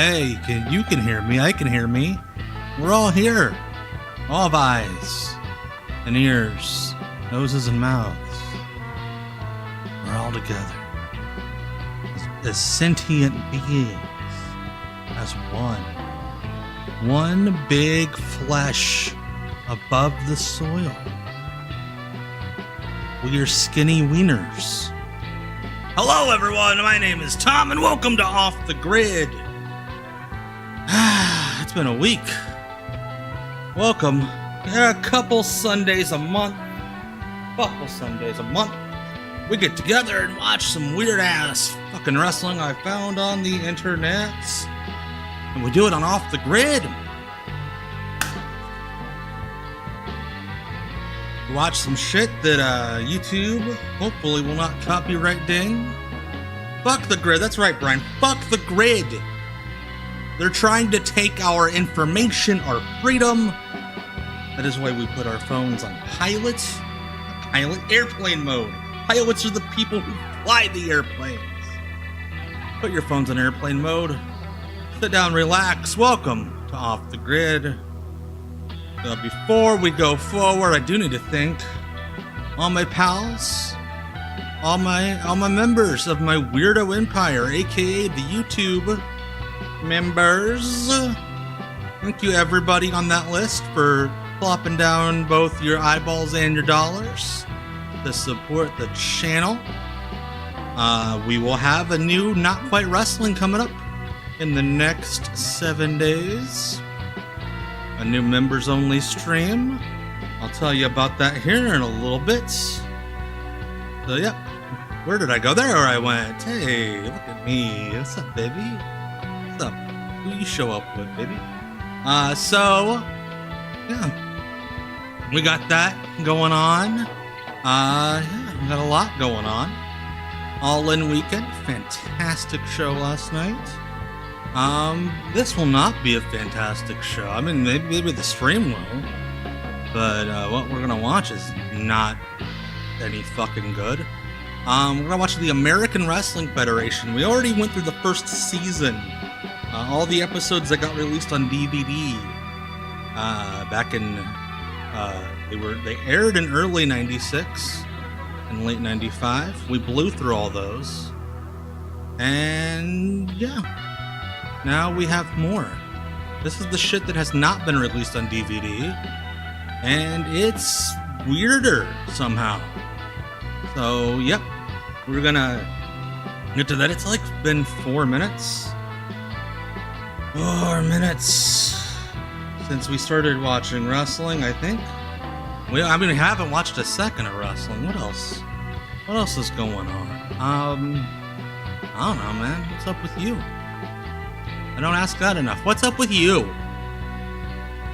Hey, you can hear me. I can hear me. We're all here. All of eyes and ears, noses and mouths. We're all together as sentient beings, as one. One big flesh above the soil. We are skinny wieners. Hello everyone, my name is Tom and welcome to Off the Grid. It's been a week. Welcome. A couple Sundays a month. We get together and watch some weird ass fucking wrestling I found on the internet. And we do it on Off the Grid. We watch some shit that YouTube hopefully will not copyright ding. Fuck the grid. That's right, Brian. Fuck the grid. They're trying to take our information, our freedom. That is why we put our phones on airplane mode. Pilots are the people who fly the airplanes. Put your phones on airplane mode. Sit down, relax. Welcome to Off the Grid. Before we go forward, I do need to thank all my pals, all my members of my weirdo empire, aka the YouTube members. Thank you everybody on that list for plopping down both your eyeballs and your dollars to support the channel. We will have a new Not Quite Wrestling coming up in the next 7 days. A new members only stream. I'll tell you about that here in a little bit. So yep. Where did I go? There I went. Hey, look at me. What's up, baby? What's up? Who you show up with, baby? So yeah. We got that going on. Yeah, we got a lot going on. All in weekend. Fantastic show last night. This will not be a fantastic show. I mean, maybe the stream will, but what we're gonna watch is not any fucking good. We're gonna watch the American Wrestling Federation. We already went through the first season. All the episodes that got released on DVD back in they aired in early '96 and late '95. We blew through all those, and yeah. Now we have more. This is the shit that has not been released on DVD, and it's weirder somehow. So, yep, we're gonna get to that. It's like been 4 minutes. 4 minutes since we started watching wrestling, I think. We haven't watched a second of wrestling. What else? What else is going on? I don't know, man. What's up with you? I don't ask that enough. What's up with you?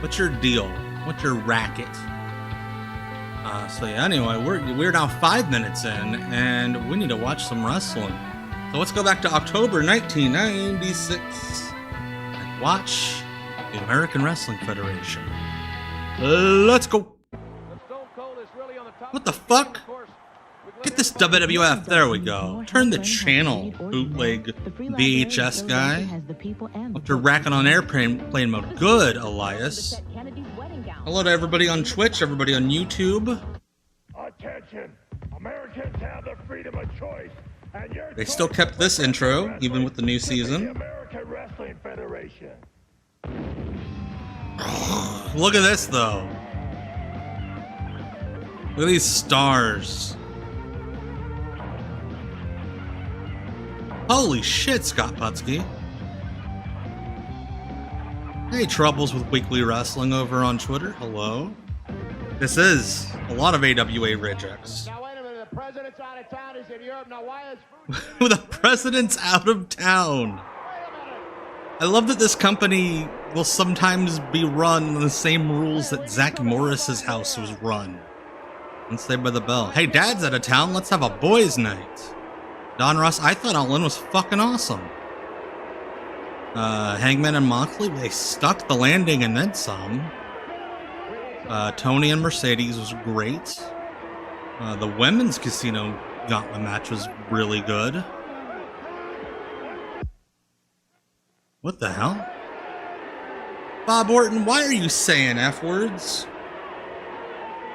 What's your deal? What's your racket? So yeah, anyway, we're now 5 minutes in, and we need to watch some wrestling. So let's go back to October 1996 and watch the American Wrestling Federation. Let's go. What the fuck? Get this WWF. There we go. Turn the channel, bootleg VHS guy. After racking on airplane mode. Good, Elias. Hello to everybody on Twitch, everybody on YouTube. Attention. Americans have the freedom of choice. And they still kept this intro, even with the new season. The American Wrestling Federation. Look at this, though. Look at these stars. Holy shit, Scott Putsky. Hey, Troubles with Weekly Wrestling over on Twitter. Hello. This is a lot of AWA rejects. Now wait a minute, the president's out of town. He's in Europe. Now why is The president's out of town. I love that this company will sometimes be run on the same rules that Zach Morris's house was run. And Saved by the Bell. Hey, Dad's out of town. Let's have a boys' night. Don Ross, I thought All In was fucking awesome. Hangman and Moxley, they stuck the landing and then some. Tony and Mercedes was great. The women's casino gauntlet match was really good. What the hell? Bob Orton, why are you saying F words?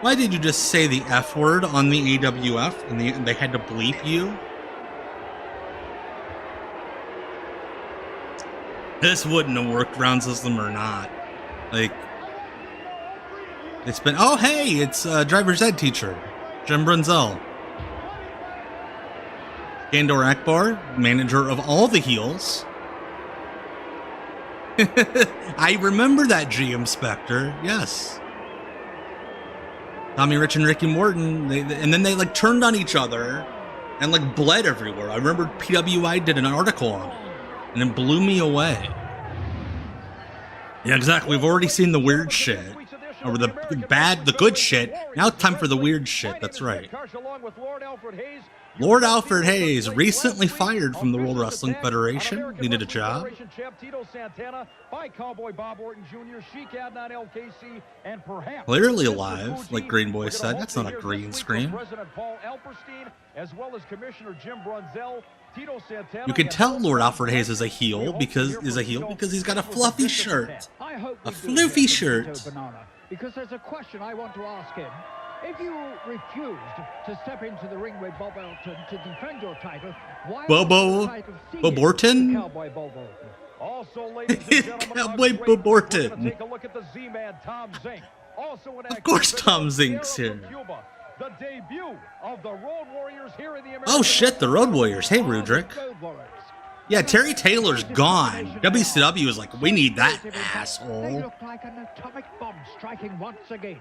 Why did you just say the F word on the AWF and they had to bleep you? This wouldn't have worked, round system or not. Like, it's been, oh hey, it's driver's ed teacher, Jim Brunzell. Gandor Akbar, manager of all the heels. I remember that GM Spectre, yes. Tommy Rich and Ricky Morton, and then they like turned on each other and like bled everywhere. I remember PWI did an article on it, and it blew me away. Yeah, exactly. We've already seen the weird shit, or the good shit. Now it's time for the weird shit. That's right. Lord Alfred Hayes, recently fired from the World Wrestling Federation, needed a job. Tito Santana by Cowboy Bob Orton Jr., Sheik Adnan LKC, and perhaps Clearly alive, like Green Boy said. That's not a green screen. President Paul Alperstein, as well as Commissioner Jim Brunzell. Tito Santana, you can tell Lord Alfred Hayes is a heel because he's got a fluffy shirt, a floofy shirt. Because there's a question I want to ask him. If you refused to step into the ring with Bob Orton to defend your title, why Bob Orton? Cowboy Bob Orton. Also, ladies and gentlemen, Cowboy Bob Orton. Take a look at the Z-Man Tom Zink. Also in of course Tom Zink's here. Cuba, the debut of the Road Warriors here in the American Oh shit, the Road Warriors. Hey, Rudrick. Yeah, Terry Taylor's gone. WCW is like, we need that asshole. They look like an atomic bomb striking once again.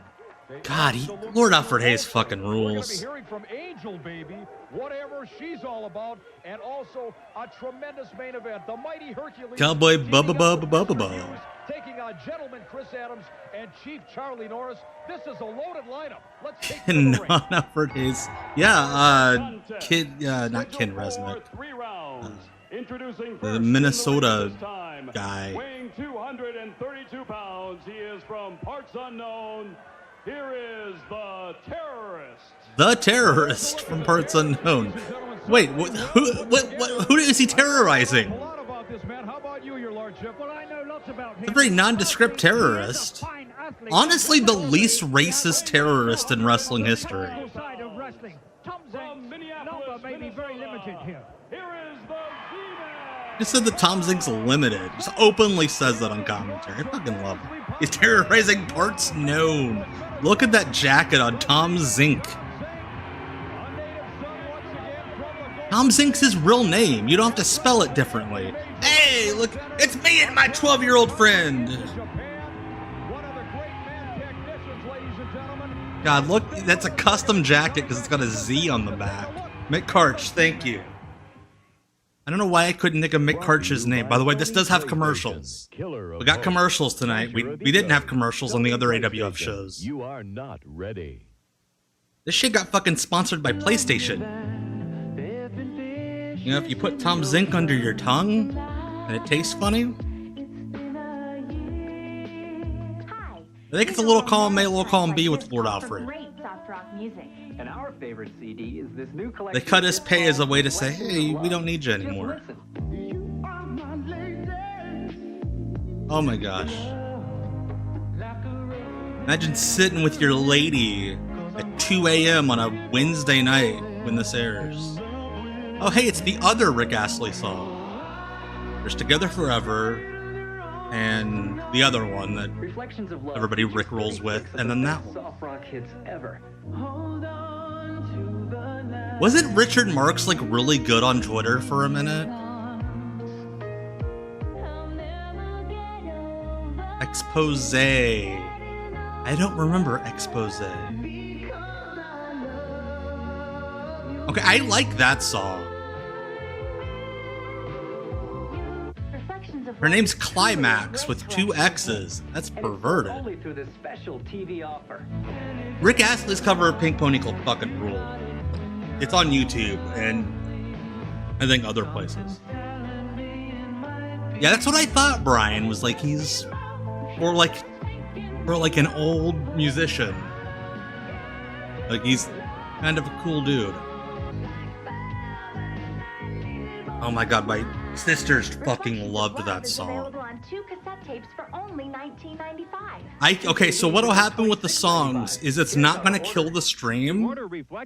God, Lord Alfred Hayes fucking We're going to be rules. hearing from Angel Baby, whatever she's all about, and also a tremendous main event. The mighty Hercules, Cowboy Bubba. taking on Gentleman Chris Adams and Chief Charlie Norris. This is a loaded lineup. Let's take Not Alfred Hayes. Yeah, not Ken Resnick. The Minnesota guy. Weighing 232 pounds, he is from parts unknown. Here is the Terrorist. The Terrorist from parts unknown. Wait, who is he terrorizing? A lot about this man. How about you, your lordship? Well, I know lots about him. A very nondescript terrorist. Honestly, the least racist terrorist in wrestling history. Side of wrestling. Tom Zink's number may be very limited here. Here is the Z-Man. Just said that Tom Zink's limited. Just openly says that on commentary. I fucking love him. He's terrorizing parts known. Look at that jacket on Tom Zink. Tom Zink's his real name. You don't have to spell it differently. Hey, look, it's me and my 12-year-old friend. God, look, that's a custom jacket because it's got a Z on the back. Mick Karch, thank you. I don't know why I couldn't think of Mick Karch's name. By the way, this does have commercials. We got commercials tonight. We didn't have commercials on the other AWF shows. You are not ready. This shit got fucking sponsored by PlayStation. You know, if you put Tom Zink under your tongue and it tastes funny. I think it's a little column A, a little column B with Lord Alfred. And our favorite CD is this new collection. They cut his pay as a way to say, hey, we don't need you anymore. Oh my gosh. Imagine sitting with your lady at 2 a.m. on a Wednesday night when this airs. Oh hey, it's the other Rick Astley song. There's Together Forever, and the other one that everybody Rick rolls with, and then that one. Soft rock hits ever. Wasn't Richard Marx like really good on Twitter for a minute? Expose. I don't remember Expose. Okay, I like that song. Her name's Climax with 2 X's. That's perverted. Only through this special TV offer. Rick Astley's cover of Pink Pony Club fucking ruled. It's on YouTube and I think other places. Yeah, that's what I thought. Brian was like he's more like an old musician. Like he's kind of a cool dude. Oh my god, my Sisters fucking loved that song. Available on 2 cassette tapes for only $19.95. Okay, so what'll happen with the songs is it's not gonna kill the stream,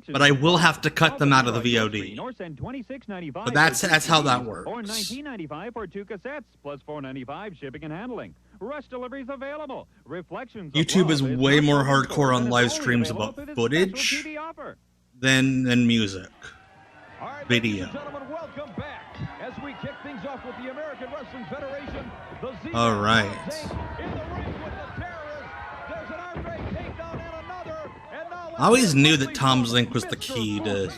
but I will have to cut them out of the VOD. But that's how that works. Or $19.95 for 2 cassettes, plus $4.95 shipping and handling. Rush deliveries available. Reflections. YouTube is way more hardcore on live streams about footage than music. All right, video. ladies and gentlemen, welcome back. As we kick things off with the American Wrestling Federation, the Z-Man All right. in the ring with the terrorists. There's an arm-break takedown and another. And now I always knew that Tom Zink was the key to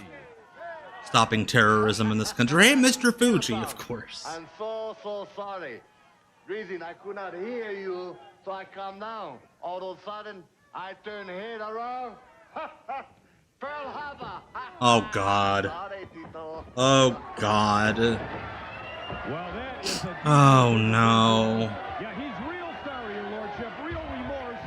stopping terrorism in this country. Hey, Mr. Fuji, of course. I'm so sorry. Reason I could not hear you, so I come down. All of a sudden, I turn head around. Pearl Harbor. Oh, God. Sorry, Tito. Oh, God. Well, that is a Oh, no. yeah, he's real sorry, Your Lordship. Real remorse.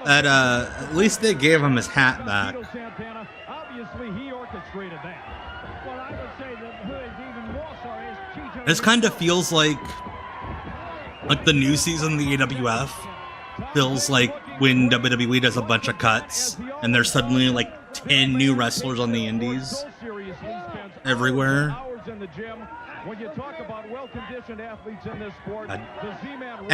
At least they gave him his hat back. Tito Santana, obviously he orchestrated that. Well, I would say that who is even more sorry is Tito. This kind of feels like the new season of the AWF feels like when WWE does a bunch of cuts and there's suddenly like 10 new wrestlers on the indies everywhere. When you talk about well-conditioned athletes in this sport, the Z-Man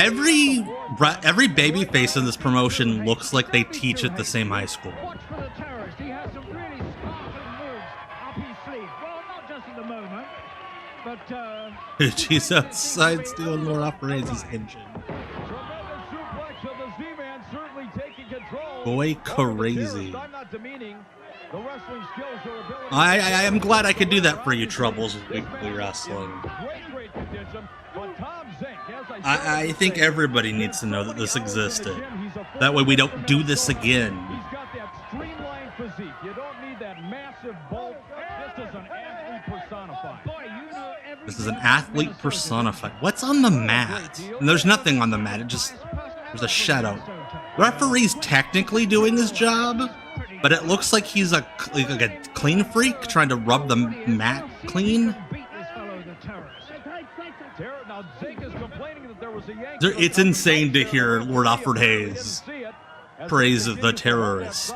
Every baby face in this promotion looks like they teach at the same high school. Watch for the terrorist. He has some really sparkling moves up his sleeve. Well, not just at the moment, but She's outside stealing more off Razor's engine. Boy, crazy. I'm not demeaning the wrestling skills or ability. I am glad I could do that for you, Troubles with Weekly Wrestling. Great condition, but Tom Zink, as I think everybody needs to know that this existed. That way we don't do this again. He's got that streamlined physique. You don't need that massive bulk. This is an athlete personified. boy, you know every. This is an athlete personified. What's on the mat? And there's nothing on the mat. There's a shadow. The referee's technically doing his job, but it looks like he's like a clean freak trying to rub the mat clean. It's insane to hear Lord Alfred Hayes praise of the terrorist.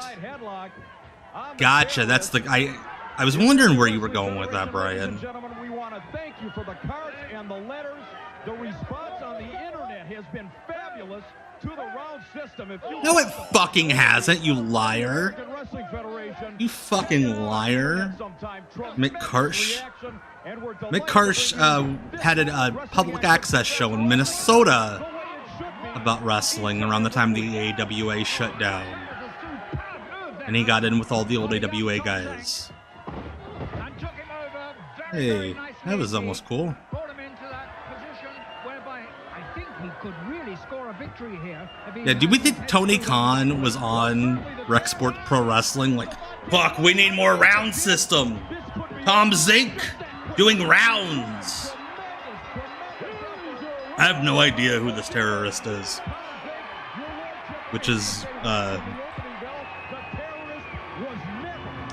Gotcha. That's I was wondering where you were going with that, Brian. Gentlemen, we want to thank you for the cards and the letters. The response on the internet has been fabulous to the round system. No, it fucking hasn't, you liar. You fucking liar. Mick Karsh. Mick Karsh had a public access show in Minnesota about wrestling around the time the AWA shut down. And he got in with all the old AWA guys. Hey, that was almost cool. Yeah, do we think Tony Khan was on Rexport Pro Wrestling? Like, fuck, we need more round system. Tom Zink doing rounds. I have no idea who this terrorist is. Which is, I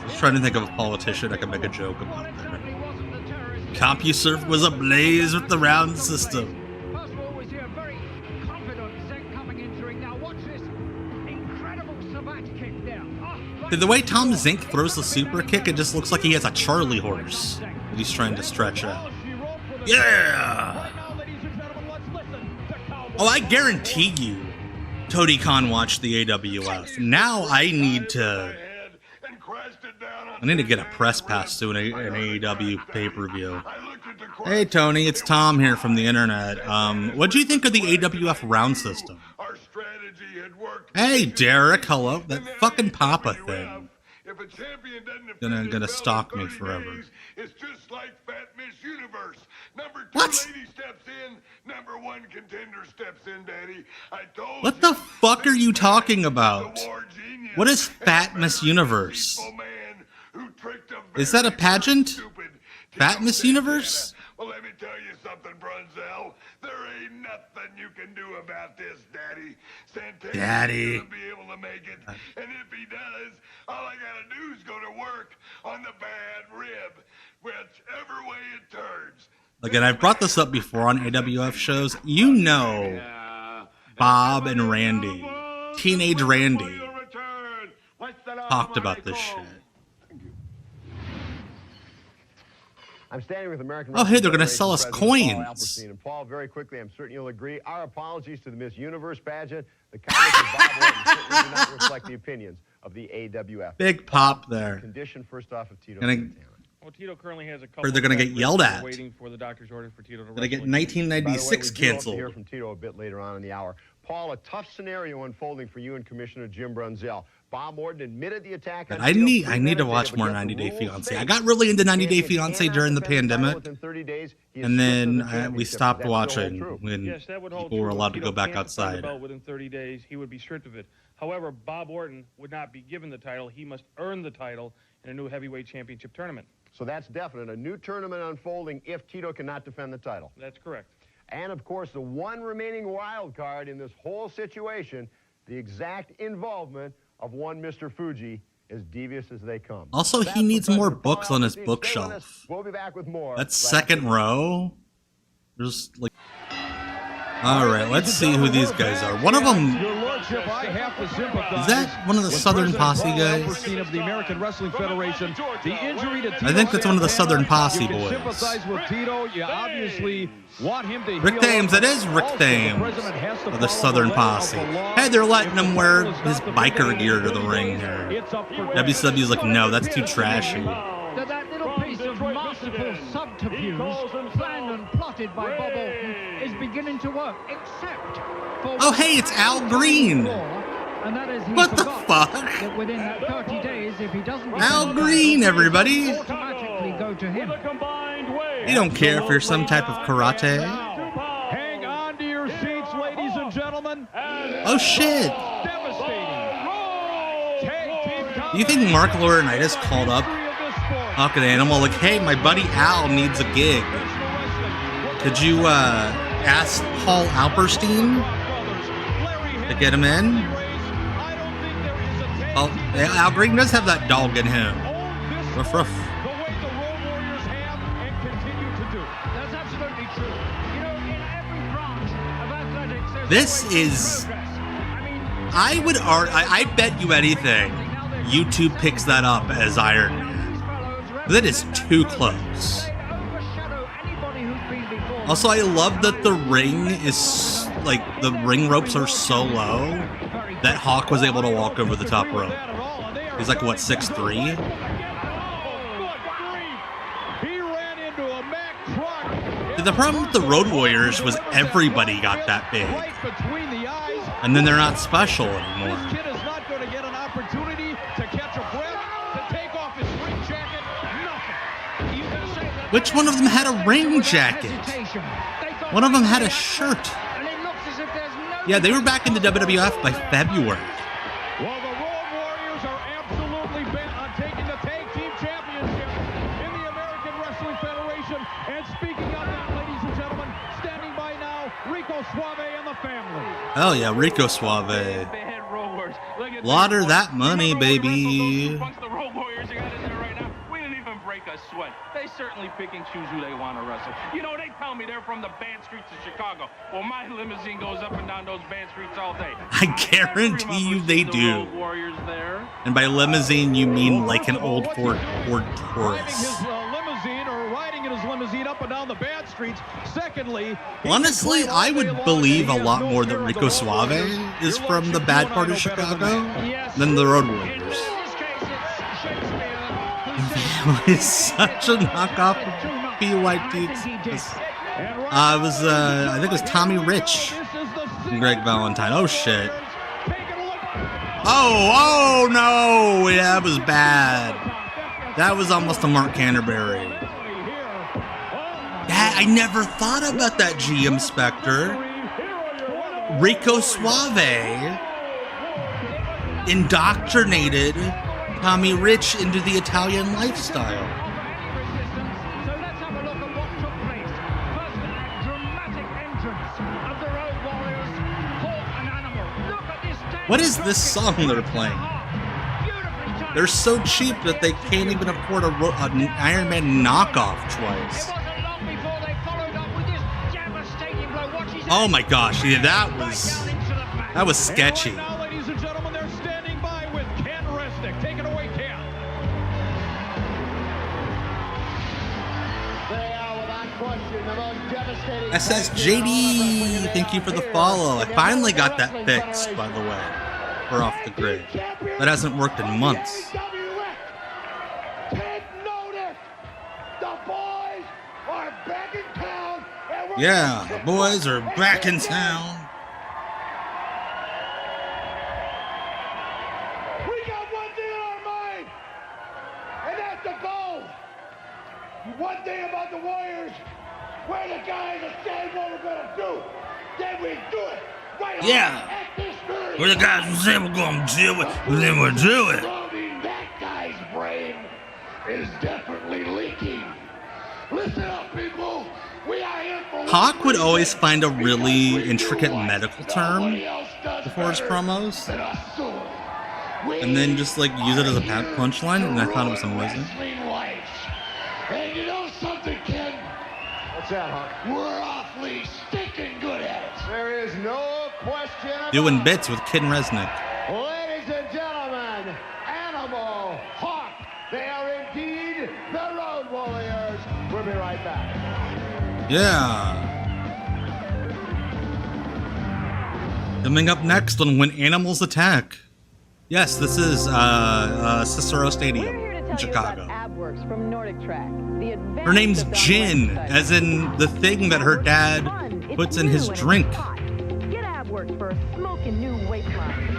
was trying to think of a politician I could make a joke about there. CompuServe was ablaze with the round system. The way Tom Zink throws the super kick, it just looks like he has a Charlie horse that he's trying to stretch out. Yeah! Oh, I guarantee you, Tony Khan watched the AWF. Now I need to get a press pass to an AEW pay-per-view. Hey Tony, it's Tom here from the internet. What do you think of the AWF round system? Hey Derek, hello. That fucking Papa thing. Gonna stalk me forever. It's just like Fat Miss Universe. Number 2 What? lady steps in, number 1 contender steps in, Daddy. I told What the fuck are you talking about? What is Fat Miss Universe? Is that a pageant? Fat Miss Universe? Well, let me tell you something, Brunzell. There ain't nothing you can do about this, Daddy. Santana's Daddy. gonna be able to make it. And if he does, all I gotta do is go to work on the bad rib. Whichever way it turns, Again, I've brought this up before on AWF shows. You know, Bob and Randy, Teenage Randy, talked about this shit. I'm standing with American. Oh, hey, they're going to sell us coins. And Paul, very quickly, I'm certain you'll agree. Our apologies to the Miss Universe pageant. The comments of Bob Orton certainly do not reflect the opinions of the AWF. Big pop there. Condition first off of Tito Santana. Well, Tito currently has a couple. Or they're going to get yelled at. Waiting for the doctor's order for Tito to Going to get 1996 canceled. We'll hear from Tito a bit later on in the hour. Paul, a tough scenario unfolding for you and Commissioner Jim Brunzell. Bob Orton admitted the attack. But I need to watch more 90 Day Fiancé. I got really into 90 Day Fiancé during the pandemic, and then we stopped watching when people were allowed to go back outside. Within 30 days, he would be stripped of it. However, Bob Orton would not be given the title. He must earn the title in a new heavyweight championship tournament. So that's definite. A new tournament unfolding if Tito cannot defend the title. That's correct. And, of course, the one remaining wild card in this whole situation, the exact involvement of one Mr. Fuji, as devious as they come. Also, he needs more books on his bookshelf. We'll be back with more. That's second row. There's like... All right, let's see who these guys are. One of them... Is that one of the Southern Posse guys? I think that's one of the Southern Posse boys. Rick Thames, that is Rick Thames of the Southern Posse. Hey, they're letting him wear his biker gear to the ring here. WCW's like, no, that's too trashy. That little piece of masterful subterfuge planned and plotted by Bob Orton is beginning to work, except for... Oh, hey, it's Al Green. And that is what the fuck? That within that 30 days, if he doesn't... Al Green, everybody. Automatically go to him. You don't care if you're some type of karate. Hang on to your seats, ladies and gentlemen. Oh, shit. You think Mark Laurinaitis called up Fucking Animal like, hey, my buddy Al needs a gig. Could you ask Paul Alperstein to get him in? Well, Al Green does have that dog in him. Ruff, ruff. This is... I would argue... I bet you anything YouTube picks that up as Iron Man. That is too close. Also, I love that the ring is... like, the ring ropes are so low that Hawk was able to walk over the top rope. He's like, what, 6'3"? The problem with the Road Warriors was everybody got that big. And then they're not special anymore. Which one of them had a ring jacket? One of them had a shirt. Yeah, they were back in the WWF by February. Well, the Road Warriors are absolutely bent on taking the Tag Team Championship in the American Wrestling Federation. And speaking of that, ladies and gentlemen, standing by now, Rico Suave and the family. Oh yeah, Rico Suave. Lauder that money, baby. Sweat. They certainly pick and choose who they want to wrestle. You know, they tell me they're from the bad streets of Chicago. Well, my limousine goes up and down those bad streets all day. I guarantee you they do. And by limousine, you mean like an old Ford Taurus. Riding in his limousine up and down the bad streets. Secondly, honestly, I would believe a lot more that Rico Suave is from the bad part of Chicago than the Road Warriors. It's such a knockoff of PYT. I think it was Tommy Rich and Greg Valentine. Oh shit. Oh no! Yeah, that was bad. That was almost a Mark Canterbury. Yeah, I never thought about that, GM Spectre. Rico Suave indoctrinated Tommy Rich into the Italian lifestyle. So let's have a look at what took place. First, a dramatic entrance of the Road Warriors. Hawk and Animal. Look at this. What is this song they're playing? They're so cheap that they can't even afford an Iron Man knockoff twice. Oh my gosh, yeah, that was sketchy. And right now, ladies and gentlemen, they're standing by with Ken Resnick. Take it away, Ken. They are without question the most devastating. SSJD, thank you for the follow. I finally got that fixed, by the way. We're off the grid. That hasn't worked in months. Take notice. The boys are back in town. Yeah, the boys are back in town. We got one thing on our mind, and that's the goal. One thing about the Warriors, we're the guys that say what we're gonna do. Then we do it. Right Yeah. We're the guys who say we're gonna do it, and then we'll do it. That guy's brain is definitely leaking. Listen up, people. We are here for Hawk would always find a really intricate medical term before his promos, and then just like use it as a punchline, and I thought it was amazing. And you know something, Ken? What's that, Hawk? We're awfully stinking good at it. There is no question about Doing bits with Kid Resnick. Ladies and gentlemen, Animal Hawk, they are indeed the Road Warriors. We'll be right back. Yeah. Coming up next on When Animals Attack. Yes, this is Cicero Stadium in Chicago. From Nordic Track. Her name's Gin, as in the thing that her dad puts in his drink. Get AbWorks for a smoking new weight line.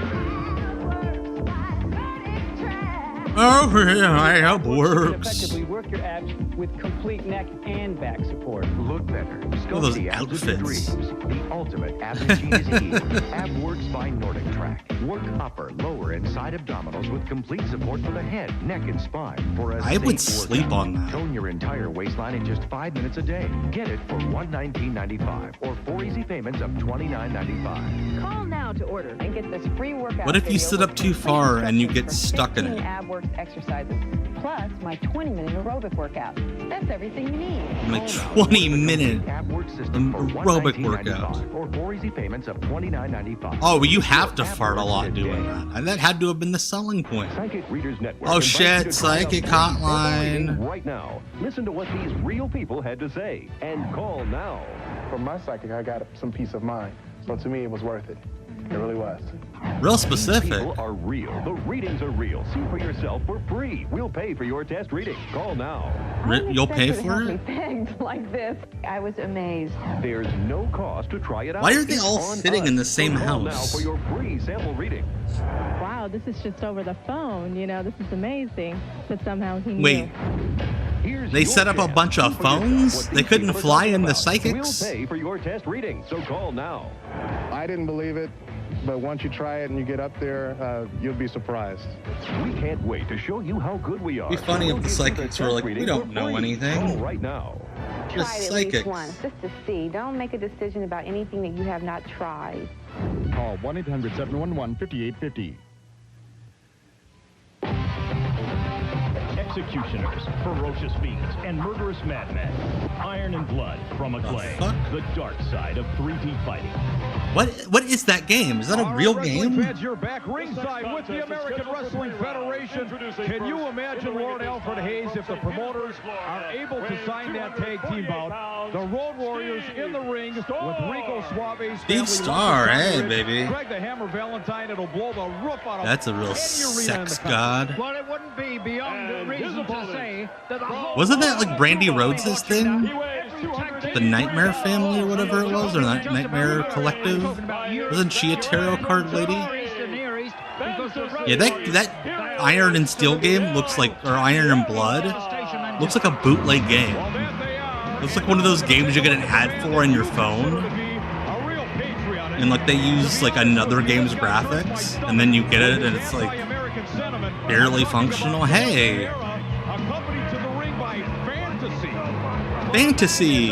Oh, yeah, I have works. Effectively work your abs with complete neck and back support. Look better. All those The outfits. the ultimate ab machine is here. AbWorks by Nordic Track. Work upper, lower, and side abdominals with complete support for the head, neck, and spine. For a I would safe sleep workout. on that. Tone your entire waistline in just 5 minutes a day. Get it for $119.95 or 4 easy payments of $29.95. Call now to order and get this free workout. What if you video sit with up too far and you get 15 stuck in it? AbWorks exercises, plus my 20-minute aerobic workout. That's everything you need. Like 20-minute AbWorks system for aerobic $119.95 workout. or 4 easy payments of $29.95. Oh, well, you have to fart a lot doing that. And that had to have been the selling point. Psychic Readers Network Oh invites you shit, to try out Psychic free sample Hotline. reading right now. Listen to what these real people had to say and call now. From my psychic, I got some peace of mind. So to me, it was worth it. It really was. Real specific. People are real. The readings are real. See for yourself for free. We'll pay for your test reading. Call now. You'll pay for it? Pegged like this. I was amazed. There's no cost to try it out. Why are they It's all on sitting us. in the same So call now house? for your free sample reading. Wow, this is just over the phone. You know, this is amazing that somehow he knew. Wait. They set up a bunch of phones? They couldn't fly in the psychics? We'll pay for your test reading. So call now. I didn't believe it, but once you try it and you get up there, you'll be surprised. We can't wait to show you how good we are. It'd be funny if the psychics were like, we don't know anything. Call right now. Just Try it at psychics. least once, just to see. Don't make a decision about anything that you have not tried. Call 1-800-711-5850. Executioners, ferocious fiends, and murderous madmen. Iron and Blood from Acclaim. The dark side of 3D fighting. What is that game? Is that a real game? Fans, you're back ringside with the American Wrestling Federation. Can you imagine Lord Alfred Hayes if the promoters are able to sign that tag team bout? The Road Warriors in the ring with Rico Suave. Steve Starr, hey, baby. Greg the Hammer Valentine, it'll blow the roof out of That's a real sex god. Well, it wouldn't be beyond reason to say that the whole Wasn't that like Brandy Rhodes' thing? The Nightmare Family or whatever it was, or Nightmare Collective? Wasn't she a tarot card lady? Yeah, that Iron and Steel game looks like, or Iron and Blood, looks like a bootleg game. Looks like one of those games you get an ad for on your phone. And like they use like another game's graphics, and then you get it and it's like barely functional. Hey! Fantasy!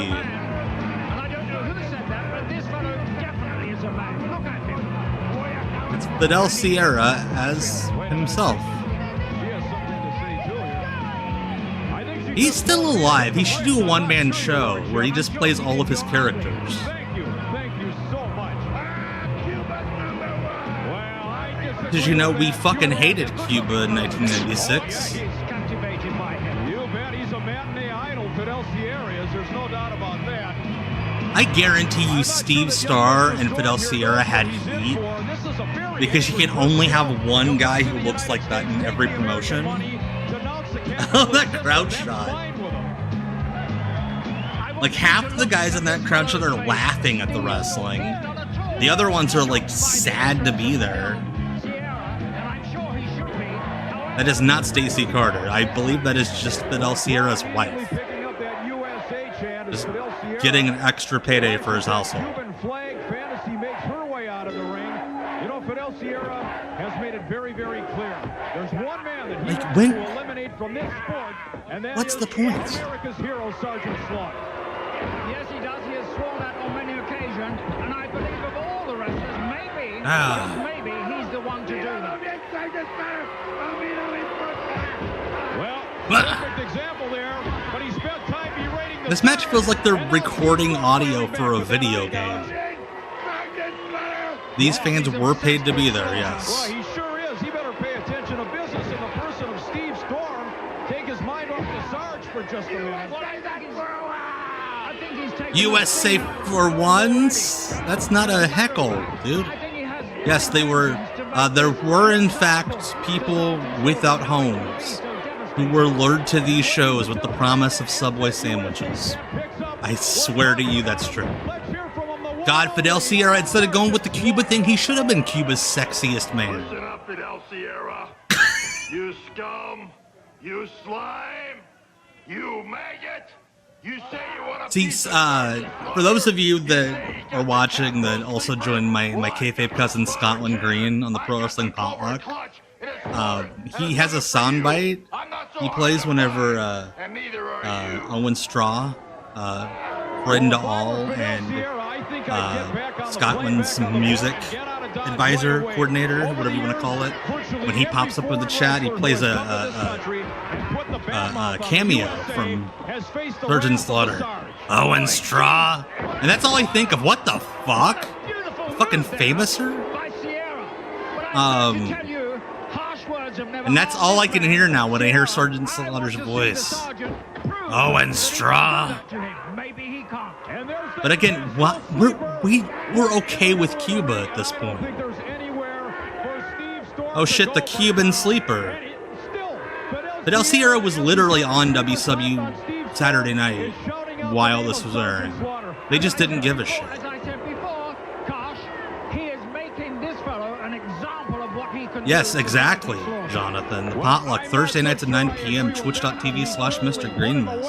It's Fidel Sierra as himself. He's still alive. He should do a one-man show where he just plays all of his characters. Did you know we fucking hated Cuba in 1996? You bet he's a matinee idol, Fidel Sierra is. There's no doubt about that. I guarantee you Steve Starr and Fidel Sierra had heat because you can only have one guy who looks like that in every promotion. Oh, that crowd shot. Like half the guys in that crowd shot are laughing at the wrestling. The other ones are like sad to be there. That is not Stacy Carter. I believe that is just Fidel Sierra's wife. Just getting an extra payday for his household. Cuban flag fantasy makes her way out of the ring. You know, Fidel Sierra has made it very, very clear. There's one man that he wants to eliminate from this sport, and that is America's hero, Sergeant Slaughter. Yes, he does. He has sworn that on many occasions, and I believe of all the wrestlers, maybe, just maybe, he's the one to do that. Well, perfect example there, but he spent time berating the... This match feels like they're recording audio for a video game. These fans were paid to be there, yes. Well, he sure is. He better pay attention to business in the person of Steve Storm. Take his mind off the Sarge for just a minute. USA for ones? That's not a heckle, dude. Yes, they were. There were, in fact, people without homes who were lured to these shows with the promise of Subway sandwiches. I swear to you, that's true. God, Fidel Sierra, instead of going with the Cuba thing, he should have been Cuba's sexiest man. Listen up, Fidel Sierra. You scum. You slime. You maggot. You say you want to... See, for those of you that are watching that also joined my kayfabe cousin Scotland Green on the Pro Wrestling Potluck, he has a soundbite he plays whenever Owen Straw, friend to all, and Scotland's music advisor, coordinator, whatever you want to call it, when he pops up in the chat, he plays a cameo from Sergeant Slaughter. Owen Straw. And that's all I think of. What the fuck? Fucking famous her? And that's all I can hear now when I hear Sergeant Slaughter's voice. Owen Straw. But again, what we're okay with Cuba at this point. Oh shit, the Cuban sleeper. Fidel Sierra was literally on WCW Saturday night while this was airing. They just didn't give a shit. As I said before, Kosh, he is making this fellow an example of what he can do. Yes, exactly, Jonathan. The Potluck, Thursday nights at 9 p.m. Twitch.tv/Mr. Greenmas.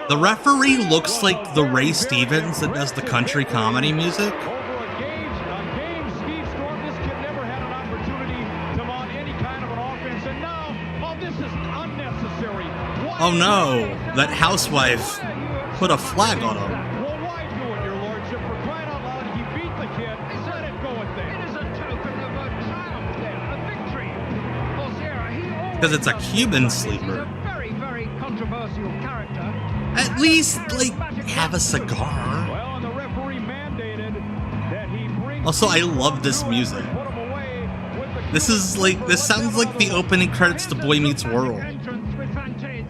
The referee looks like the Ray Stevens that does the country comedy music. Oh no, that housewife put a flag on him. Well, why do it, your lordship? For crying out loud, he beat the kid. Let it go at that. It is a token of a triumph there, a victory. For Sierra, he always... Because it's a Cuban sleeper. He's a very, very controversial character. At least, like, have a cigar. Well, and the referee mandated that he bring... Also, I love this music. This sounds like the opening credits to Boy Meets World.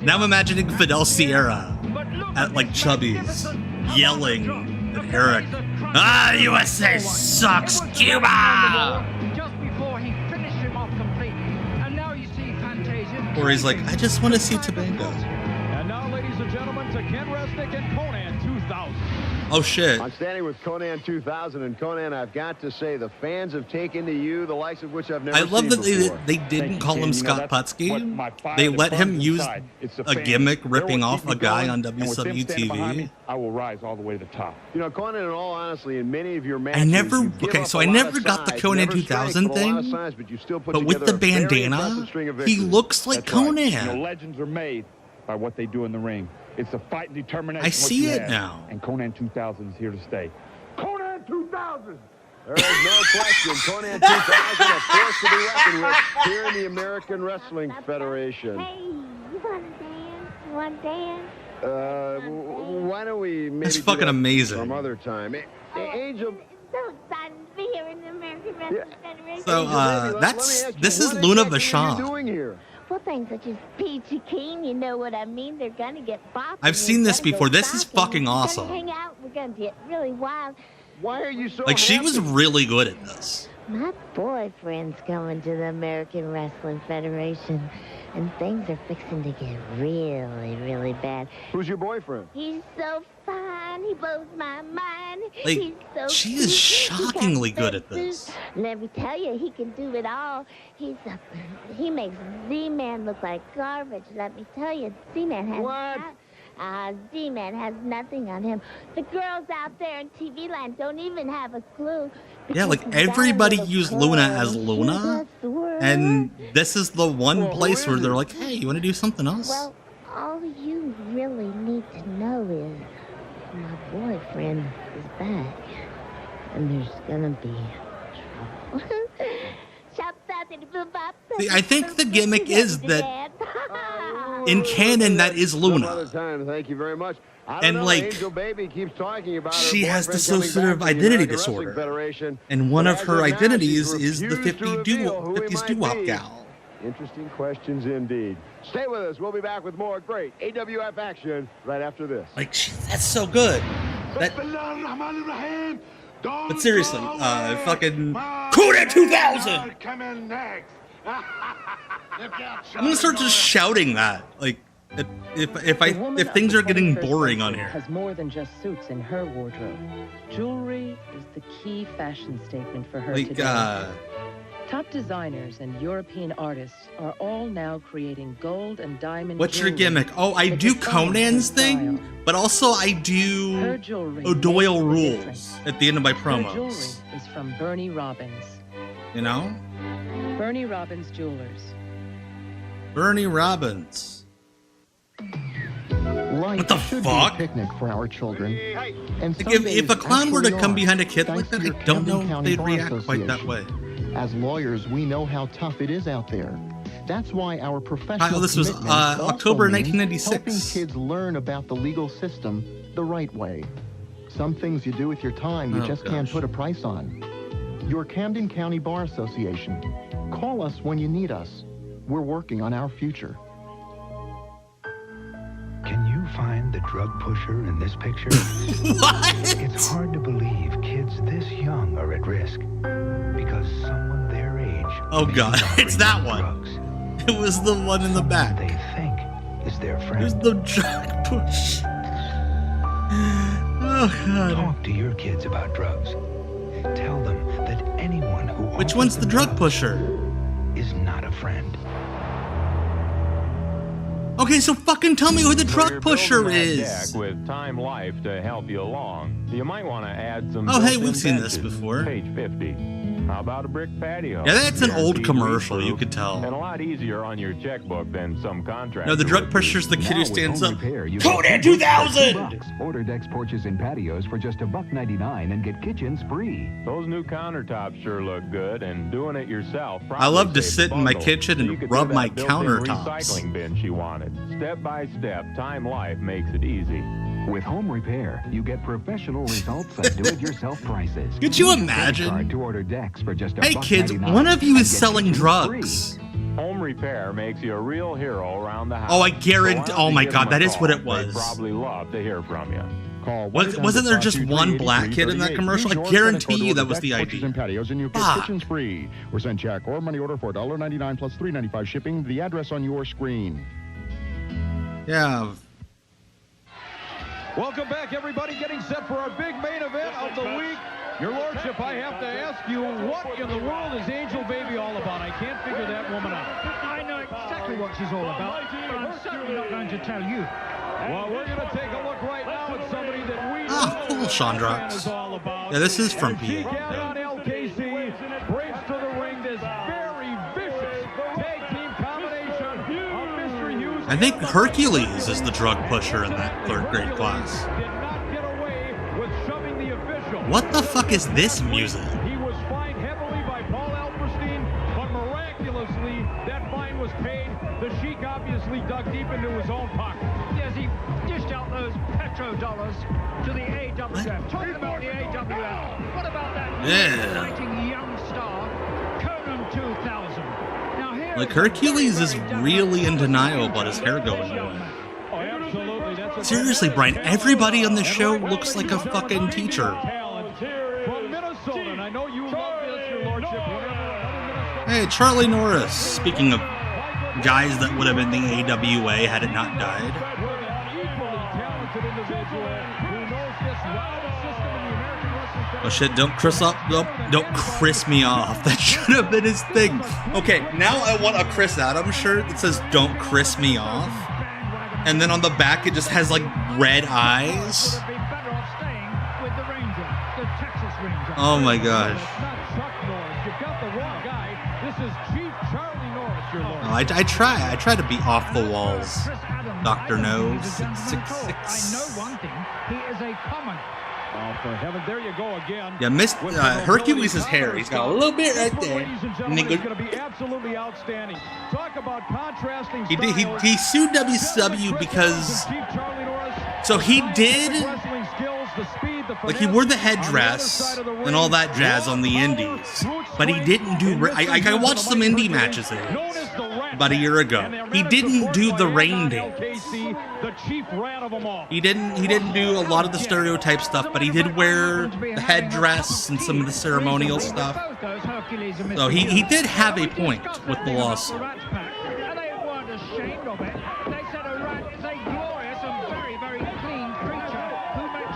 Now I'm imagining Fidel Sierra at, like, Chubby's, yelling at Eric, USA sucks, Cuba! Just before he finished him off completely. And now you see Fantasia... Or he's like, I just want to see Tobago. And now, ladies and gentlemen, to Ken Resnick and Conan 2000. Oh, shit. I'm standing with Conan 2000, and Conan, I've got to say, the fans have taken to you, the likes of which I've never seen I love that before. they didn't call him Scott Putski. They let him use a gimmick ripping off a guy on WCW TV. I will rise all the way to the top. You know, Conan, in all honesty, in many of your matches, I never got the Conan 2000 thing, but with the bandana, he looks like Conan. You know, legends are made by what they do in the ring. It's a fight and determination. I see it now. And Conan 2000 is here to stay. Conan 2000! There is no question. Conan 2000, a force to be reckoned with here in the American Wrestling Federation. Hey, you want to dance? You want to dance? Why don't we maybe That's fucking amazing. some other time? Angel... So, son, be here in the American Wrestling Federation. So this is Luna Vachon. Doing here? Well, things such as peachy keen, you know what I mean? They're gonna get bopped. I've seen this before. This is fucking awesome. We're gonna hang out. We're gonna get really wild. Why are you so Like, she was happy? really good at this. My boyfriend's coming to the American Wrestling Federation, and things are fixing to get really, really bad. Who's your boyfriend? He's so fine. He blows my mind. Like, He's so she is cute. He shockingly got good at fences. this. Let me tell you, he can do it all. He makes Z-Man look like garbage. Let me tell you, Z-Man has Z-Man has nothing on him. The girls out there in TV land don't even have a clue. Yeah, like, everybody used Luna as Luna, and this is the one place where they're like, hey, you want to do something else? Well, all you really need to know is my boyfriend is back, and there's gonna be trouble. See, I think the gimmick is that in canon, that is Luna. Some other time, thank you very much. I don't And, know, like, Angel Baby keeps talking about she her has boyfriend coming dissociative back to the identity American Wrestling disorder. Federation, And one but of as her now, identities she's is the refused to 50 reveal who he 50s might doo-wop be. gal. Interesting questions indeed. Stay with us. We'll be back with more great AWF action right after this. Like, that's so good. But seriously, fucking Kuda 2000. Coming next. I'm gonna start just shouting that. Like, if things are getting boring on here. Has more than just suits in her wardrobe. Jewelry is the key fashion statement for her Like, today. Top designers and European artists are all now creating gold and diamond What's your jewelry gimmick? Oh, I that do defines Conan's her thing, style. but also I do Her jewelry O'Doyle makes a rules difference. at the end of my Her jewelry promos. is from Bernie Robbins. You know? Bernie Robbins Jewelers. Bernie Robbins. Life the should fuck? be a picnic for our children. And Like, some if a days clown were to actually come are, behind a kid like thanks to that, your I don't know Camden if County they'd Bar react quite that way. Association. As lawyers, we know how tough it is out there. That's why our professional Kyle, this was, commitment also October means 1996. helping kids learn about the legal system the right way. Some things you do with your time you just can't put a price on. Your Camden County Bar Association. Call us when you need us. We're working on our future. Can you find the drug pusher in this picture? What? It's hard to believe kids this young are at risk because someone their age. Oh god, it's that one. Drugs. It was the one in the back. They think is their friend. It was the drug push. Oh god. Talk to your kids about drugs. Tell them that anyone who Which one's the drug pusher? is not a friend. Okay, so fucking tell me who the You're drug pusher building that is. deck with Time Life to help you along. You might want to add some. Oh, hey, built-in we've seen this benches. before. Page 50. How about a brick patio? Yeah, that's an old Guaranteed commercial, you leak-proof could tell. And a lot easier on your checkbook than some contractor. No, the drug would be. pusher's the kid who stands up. Conan Conan 2000! Order decks, porches, and patios for just $1.99 and get kitchens free. Those new countertops sure look good, and doing it yourself. I love to probably sit saves a in my bundle. kitchen So you and could rub do my that built-in countertops. recycling bin she wanted. Step by step, Time Life makes it easy. With home repair, you get professional results at do-it-yourself prices. Could you Use a imagine? credit card to order decks for just Hey kids, $1.99 one of you and is get selling kitchens drugs. Home repair makes you a real hero around the house. Oh, I guarantee. So why don't Oh you my give god, them that a is what call? it was. They'd probably love to hear from you. Call Wasn't there just one black kid in that commercial? I guarantee you that was the idea. And patios and you get Fuck. kitchens free. Or send check or money order for $1.99 plus $3.95 shipping. The address on your screen. Yeah. Welcome back, everybody. Getting set for our big main event of the week. Your Lordship, I have to ask you, what in the world is Angel Baby all about? I can't figure that woman out. I know exactly what she's all about, but I'm certainly not going to tell you. Well, we're going to take a look right now at somebody that we Ah, know cool, Chandrox. is all about. Yeah, this is from And she PA. got on LKC, brings to the ring this very vicious tag team combination of Mr. Hughes. I think Hercules is the drug pusher in that third grade class. Did not get away with shoving the official. What the fuck is this music? He was fined heavily by Paul Alperstein, but miraculously, that fine was paid. The Sheik obviously dug deep into his own pocket. Yes, he dished out those petrodollars to the AWF. Talking about the AWF, what about that Yeah. Exciting young star, Conan 2000. Now here Like, Hercules is really in denial about his hair going away. Oh, absolutely. That's Seriously, Brian, everybody on the show looks like a fucking teacher. from Minnesota, and I know you love this, your lordship. Hey, Charlie Norris. Speaking of guys that would have been the AWA had it not died. Oh shit, don't Chris me off. That should have been his thing. Okay, now I want a Chris Adams shirt that says don't Chris me off. And then on the back it just has like red eyes. Oh my gosh. Oh, I try to be off the walls. Dr. No 666. I know one thing, he is a common. Oh, for heaven, there you go again. Yeah, Hercules' hair. He's got a little bit right there. And it's going to be absolutely outstanding. Talk about contrasting He sued WCW because so he did like he wore the headdress and all that jazz on the indies, but he didn't do. I watched some indie matches of his about a year ago. He didn't do the rain dance. He didn't do a lot of the stereotype stuff, but he did wear the headdress and some of the ceremonial stuff. So he did have a point with the lawsuit.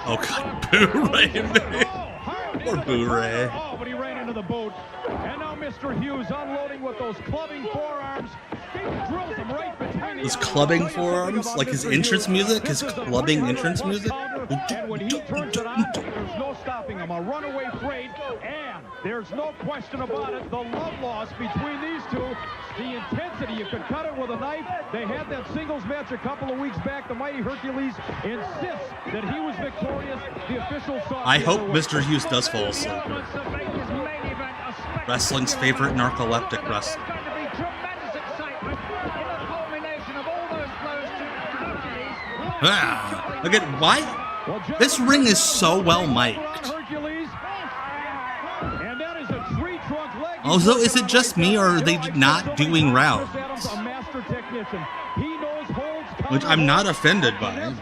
Oh god, Boo-Ray, man. Poor Boo-Ray. Oh, but he ran into the boat. And now Mr. Hughes unloading with those clubbing forearms. He drills them right between His clubbing forearms? Like his entrance music? His clubbing entrance music? And when he turns it on, there's no stopping him. A runaway freight. And there's no question about it. The love loss between these two. The intensity. You could cut it with a knife. They had that singles match a couple of weeks back. The mighty Hercules insists that he was victorious. The official saw. I hope Mr. Hughes does fall asleep. Wrestling's favorite narcoleptic wrestler. Ah, look at why? This ring is so well mic'd. Also, is it just me or are they not doing rounds? Which I'm not offended by.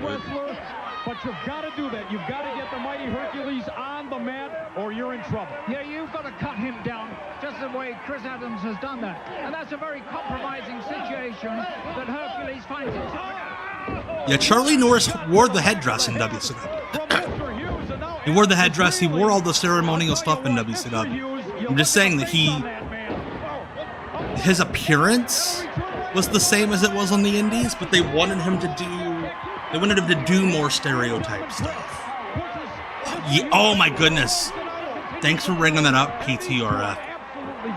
But you've got to do that. You've got to get the mighty Hercules on the mat or you're in trouble. Yeah, you've got to cut him down just the way Chris Adams has done that. And that's a very compromising situation that Hercules finds himself in. Yeah, Charlie Norris wore the headdress in WCW. He wore the headdress, he wore all the ceremonial stuff in WCW. I'm just saying that his appearance was the same as it was on the indies, but they wanted him to do more stereotype stuff. Yeah, oh my goodness. Thanks for bringing that up, PTRF.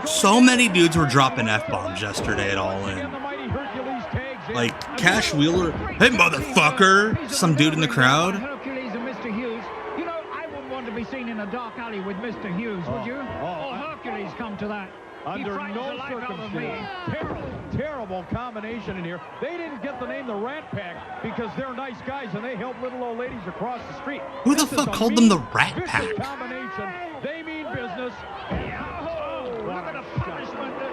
So many dudes were dropping F-bombs yesterday at All In. Like, Cash Wheeler, hey motherfucker, some dude in the crowd. Hercules and Mr. Hughes. You know, I wouldn't want to be seen in a dark alley with Mr. Hughes, would you? Or Hercules come to that. Under no circumstance. Terrible combination in here. They didn't get the name the Rat Pack because they're nice guys and they help little old ladies across the street. Who the fuck called them the Rat Pack? Combination. They mean business. Look at the punishment that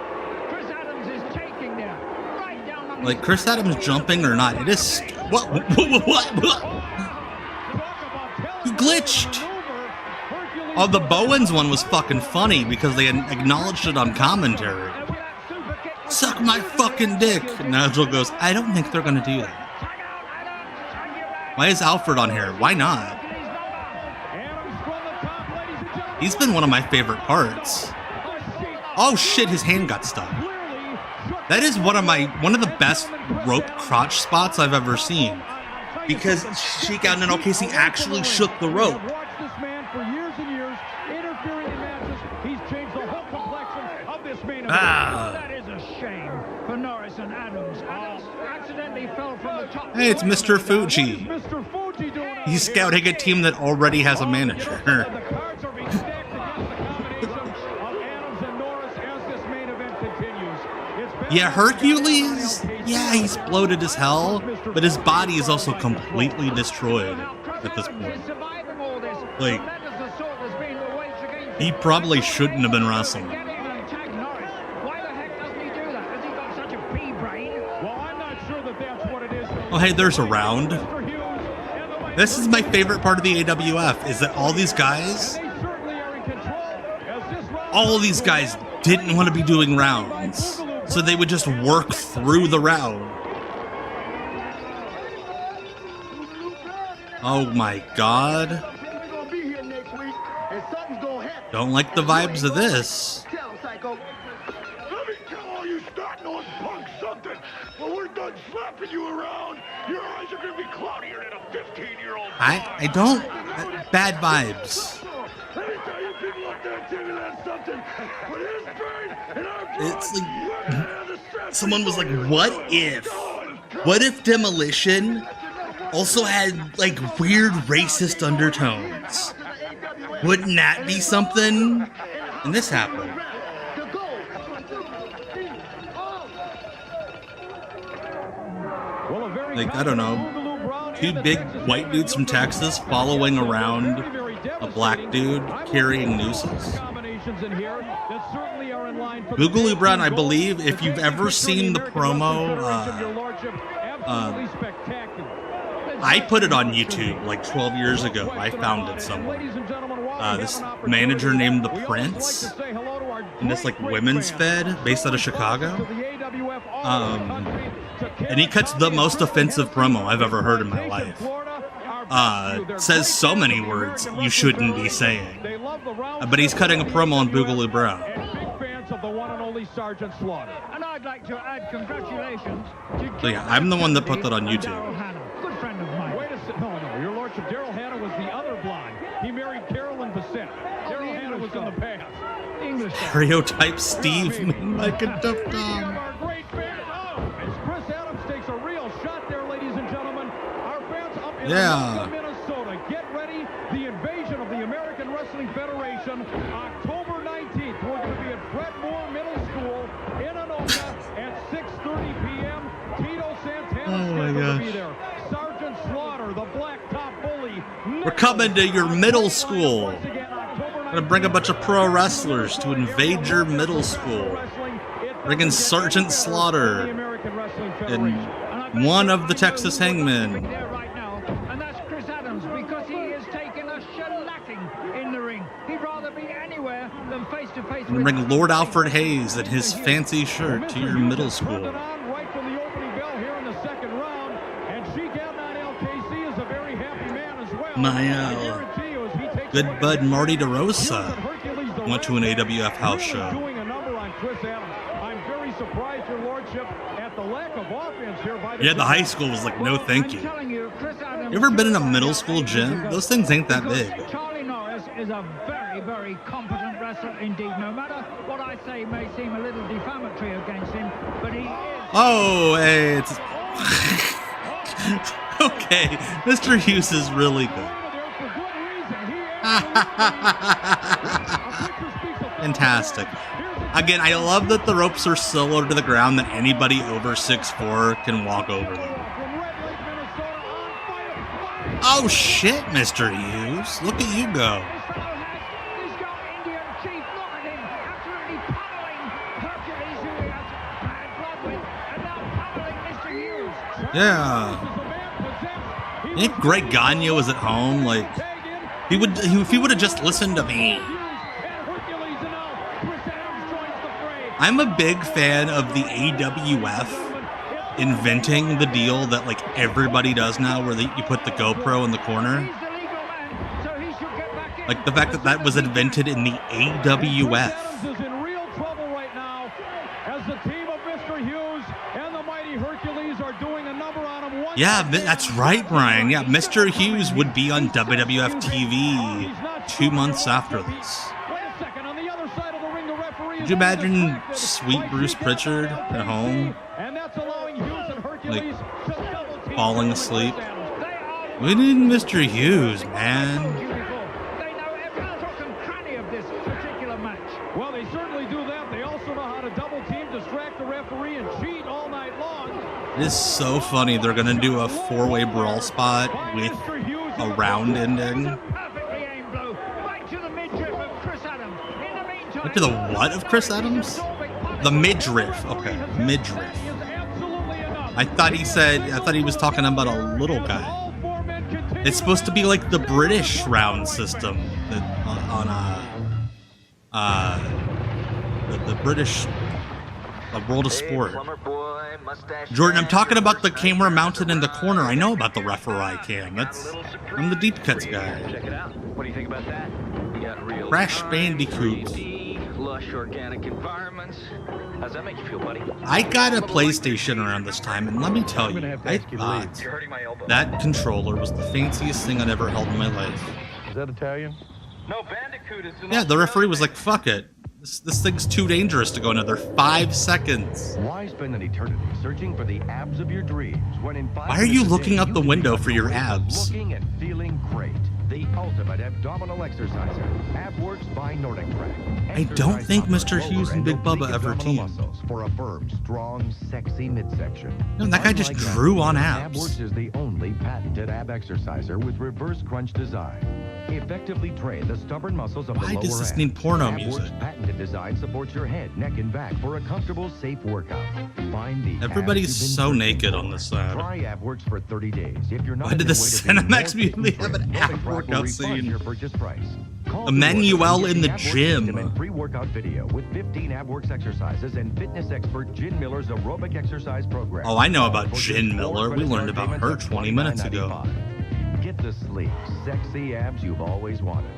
Chris Adams is taking there. Right down on Like Chris Adams jumping or not, it is what? He glitched. Oh, the Bowens one was fucking funny because they acknowledged it on commentary. Suck my fucking dick. Nigel goes, I don't think they're gonna do that. Why is Alfred on here? Why not? He's been one of my favorite parts. Oh shit, his hand got stuck. That is one of the best rope crotch spots I've ever seen. Because Sheik out in OKC actually shook the rope. That is a shame for Norris and Adams. Accidentally fell from the top. Hey, it's Mr. Fuji. He's scouting a team that already has a manager. Yeah, Hercules, yeah, he's bloated as hell, but his body is also completely destroyed at this point. Like, He probably shouldn't have been wrestling. Why the heck doesn't he do that? Has he got such a pea brain? Well, I'm not sure that that's what it is. Oh, hey, there's a round. This is my favorite part of the AWF, is that all these guys didn't want to be doing rounds, so they would just work through the round. Oh my god. Don't like the vibes of this. Let me tell all you snot-nosed punks something. When we're done slapping you around, your eyes are gonna be cloudier than a 15-year-old. I don't... Bad vibes. Let me tell you people up there thinking that's something. With his brain and our It's like... Someone was like, what if Demolition also had, like, weird racist undertones? Wouldn't that be something? And this happened. Like, I don't know, two big white dudes from Texas following around a black dude carrying nooses. Boogaloo Brown, I believe, if you've ever seen the promo, I put it on YouTube like 12 years ago. I found it somewhere. This manager named The Prince in this like women's fed based out of Chicago. And he cuts the most offensive promo I've ever heard in my life. Says so many words you shouldn't be saying. But he's cutting a promo on Boogaloo Brown. And I'd like to add congratulations to So yeah, I'm the one that put that on YouTube. good friend of mine. Wait a second. No, Your Lordship, Daryl Hannah was the other blonde. He married Carolyn Bassett. Daryl Hannah was in the past. English. Stereotype Steve, like a tough dog. Chris Adams takes a real shot there, ladies and gentlemen. Our fans up in Minnesota, get ready. The invasion of the American Wrestling Federation, October 19th. We're going to be at Fred Moore Middle School in Anoka at 6:30 p.m. Tito Santana is going to be there. Sergeant Slaughter, the Blacktop Bully. We're coming to your middle school. We're gonna bring a bunch of pro wrestlers to invade your middle school. Bringing Sergeant Slaughter and one of the Texas Hangmen. And that's Chris Adams, because he has taken a shellacking in the ring. He'd rather be anywhere than face to face with. Bring Lord Alfred Hayes and his fancy shirt to your middle school. Right from the opening bell here in the second round, and Sheik Adnan LKC is a very happy man as well. My good bud Marty DeRosa went to an AWF house show. Doing a number on Chris Adams. I'm very surprised, Your Lordship, at the lack of offense here by Yeah, the high school was like, no thank you. You ever been in a middle school gym? Those things ain't that big. Charlie Norris is a very, very competent wrestler indeed. No matter what I say may seem a little defamatory against him, but he is. Oh, hey, it's... Okay, Mr. Hughes is really good. Fantastic. Again, I love that the ropes are so low to the ground that anybody over 6'4" can walk over them. Oh shit, Mr. Hughes. Look at you go. Yeah. I think Greg Gagne was at home, like, if he would have just listened to me. I'm a big fan of the AWF inventing the deal that like everybody does now, where you put the GoPro in the corner. Like the fact that that was invented in the AWF. Is in real trouble right now as the team of Mr. Hughes and the mighty Hercules are doing a number on him. Yeah, that's right, Brian. Yeah, Mr. Hughes would be on WWF TV 2 months after this. Could you imagine sweet Bruce Pritchard at home? Like, falling asleep? We need Mr. Hughes, man. Well, they certainly do that. They also know how to double team, distract the referee, and cheat all night long. It is so funny. They're going to do a 4-way brawl spot with a round ending. Went to the what of Chris Adams? The midriff. Okay, midriff. I thought he was talking about a little guy. It's supposed to be like the British round system on the British World of Sport. Jordan, I'm talking about the camera mounted in the corner. I know about the referee cam. I'm the deep cuts guy. Check it out. What do you think about that? You got real Crash Bandicoot. Lush organic environments. How's that make you feel, buddy? I got a PlayStation around this time, and let me tell you, I thought that controller was the fanciest thing I'd ever held in my life. Is that Italian? No, Bandicoot is Yeah, the referee was like, fuck it. This thing's too dangerous to go another 5 seconds. Why spend an eternity searching for the abs of your dreams when in 5 Why are you minutes a looking day out the can window be for your on your way to abs? Looking and feeling great. The ultimate abdominal exerciser. AbWorks by Nordic Track. I don't think Mr. Hughes and Big Bubba ever teamed. For a firm, strong, sexy midsection. No, that guy just drew on abs. AbWorks is the only patented ab exerciser with reverse crunch design. Effectively train the stubborn muscles of the lower Why does this abs. need porno AbWorks' music? patented design supports your head, neck, and back for a comfortable, safe workout. Find the Everybody's abs you've so been naked searching on this for. side. Try AbWorks for 30 days. If you're not Why did the in way to be more Cinemax usually have an fit, ab Nordic Track will workout refund scene? your purchase price. Call Emmanuel Nordic in the and get AbWorks gym. system and free workout video with 15 AbWorks exercises and fitness expert Jen Miller's aerobic exercise program. Oh, I know about Jen Miller. We learned about her 20 minutes ago. Get the sleek, sexy abs you've always wanted.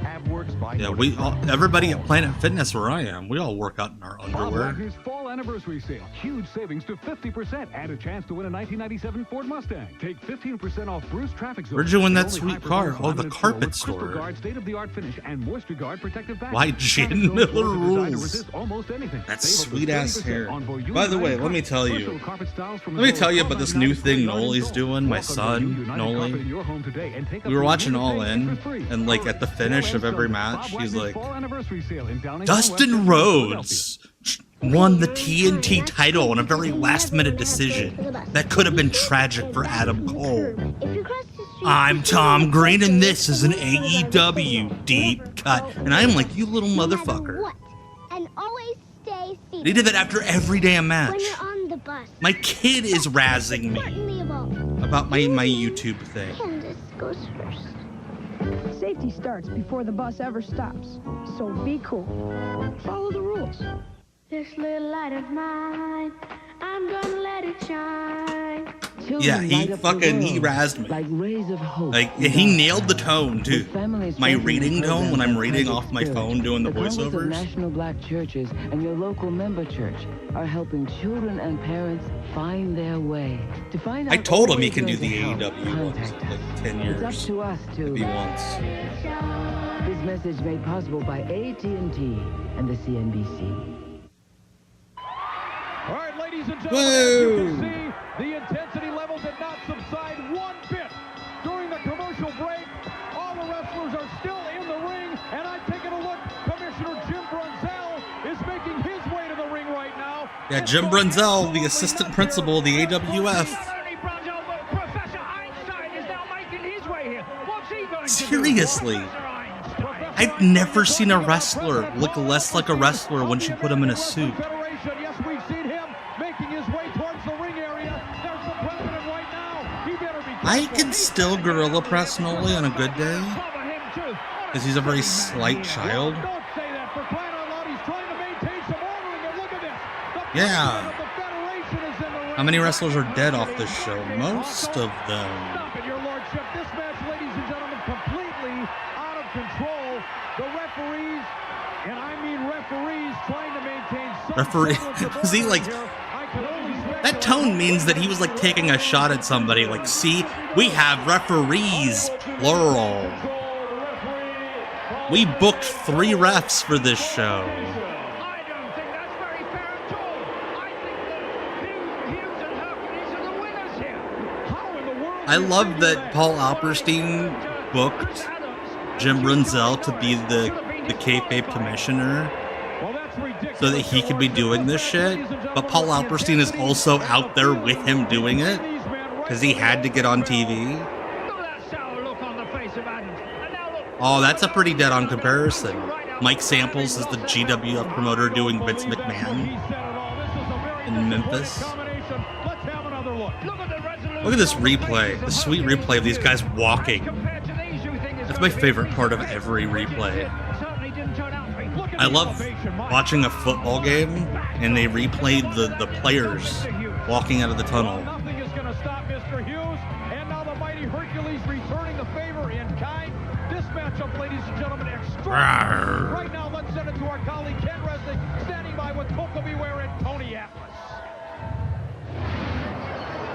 AbWorks by Yeah, Nordic everybody at Planet Fitness where I am, we all work out in our Bob underwear. Wagner's fall anniversary sale. Huge savings to 50% and a chance to win a 1997 Ford Mustang. Take 15% off Bruce Traffic Zone. Where'd you win that The only sweet car? high-performance Oh, the laminate floor carpet with store. Crystal Guard state-of-the-art finish and Moisture Guard protective backing. Why Jen Traffic Zone Miller floors are designed to rules? resist almost anything. That Save up to sweet ass 30% hair. on Voyou By the way, United let me carpet. tell Special you. carpet styles from Let me as tell low you as about this new $12.99 thing per yard Noli's install. doing. My Welcome to son, Voyou United Carpet Noli. in your home today and take up We were your watching unit All pay In, interest-free. and like at the finish of every match, Bob he's Wagner's like, fall anniversary sale in Downingtown, Dustin West Rhodes won the TNT title in a very last-minute decision that could have been tragic for Adam Cole. I'm Tom Green, and this is an AEW deep cut. And I'm like, you little motherfucker. And always stay seated. He did that after every damn match. When you're on the bus. My kid is razzing me about my YouTube thing. Candace goes first. Safety starts before the bus ever stops. So be cool. Follow the rules. This little light of mine, I'm gonna let it shine. Yeah, he razzed me. Like rays of hope. Like, he nailed the tone, too. My reading tone when I'm reading off my phone doing the voiceovers. National Black churches and your local member church are helping children and parents find their way. To find out I told him he all can do ways the to help, AEW once, contact like 10 years. It's up to us to. If he wants. This message made possible by AT&T and the CNBC. All right, ladies and gentlemen, Whoa. as you can see, the intensity level did not subside one bit during the commercial break. All the wrestlers are still in the ring, and I'm taking a look. Commissioner Jim Brunzell is making his way to the ring right now. Yeah, Jim Brunzell, the assistant principal of the AWF. Seriously. I've never seen a wrestler look less like a wrestler when she put him in a suit. Yes, we've seen him making his way towards the ring area. There's the president right now. He better be I can still gorilla press Noli on a good day, because he's a very slight child. Don't say that. For crying out loud, he's trying to maintain some order in there. Look at this. The Yeah. president of the federation is in the ring. How many wrestlers are dead off this show? Most of them. Stop it, your lordship. This match, ladies and gentlemen, completely out of control. The referees, and I mean referees, trying to maintain some Referee, semblance of was he order like, here. I can only that tone means that he was like taking a shot at somebody, like, see, we have referees, plural. We booked 3 refs for this show. I love that Paul Alperstein booked Jim Brunzell to be the kayfabe commissioner so that he could be doing this shit. But Paul Alperstein is also out there with him doing it because he had to get on TV. Oh, that's a pretty dead-on comparison. Mike Samples is the GWF promoter doing Vince McMahon in Memphis. Look at this replay, the sweet replay of these guys walking. That's my favorite part of every replay. I love watching a football game and they replay the players walking out of the tunnel. Nothing is going to stop Mr. Hughes, and now the mighty Hercules returning the favor in kind. This matchup, ladies and gentlemen, extraordinary. Right now, let's send it to our colleague Ken Resnick, standing by with Coco Beware and Tony Atlas.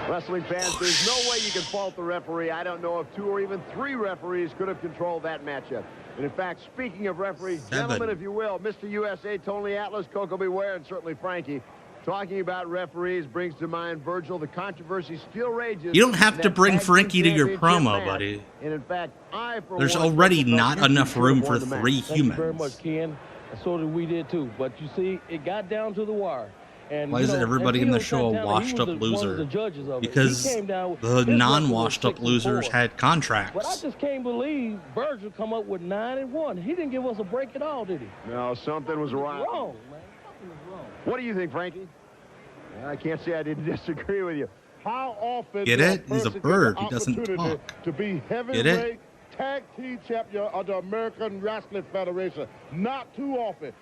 Wrestling fans, there's no way you can fault the referee. I don't know if 2 or even 3 referees could have controlled that matchup. And in fact, speaking of referees, gentlemen, if you will, Mr. USA, Tony Atlas, Coco Beware, and certainly Frankie, talking about referees brings to mind, Virgil, the controversy still rages. You don't have to bring Frankie to your promo, buddy. And in fact, there's already not enough room for 3 humans. Thank you very much, Ken. So did we did too. But you see, it got down to the wire. And, why is everybody in the show a washed-up loser? Because the non-washed-up losers had contracts. But I just can't believe Virgil come up with 9-1. He didn't give us a break at all, did he? No, something was wrong. Wrong, man. Something was wrong. What do you think, Frankie? I can't say I didn't disagree with you. How often get it? He's a bird. He doesn't talk. To be heavyweight tag team champion of the American Wrestling Federation? Not too often.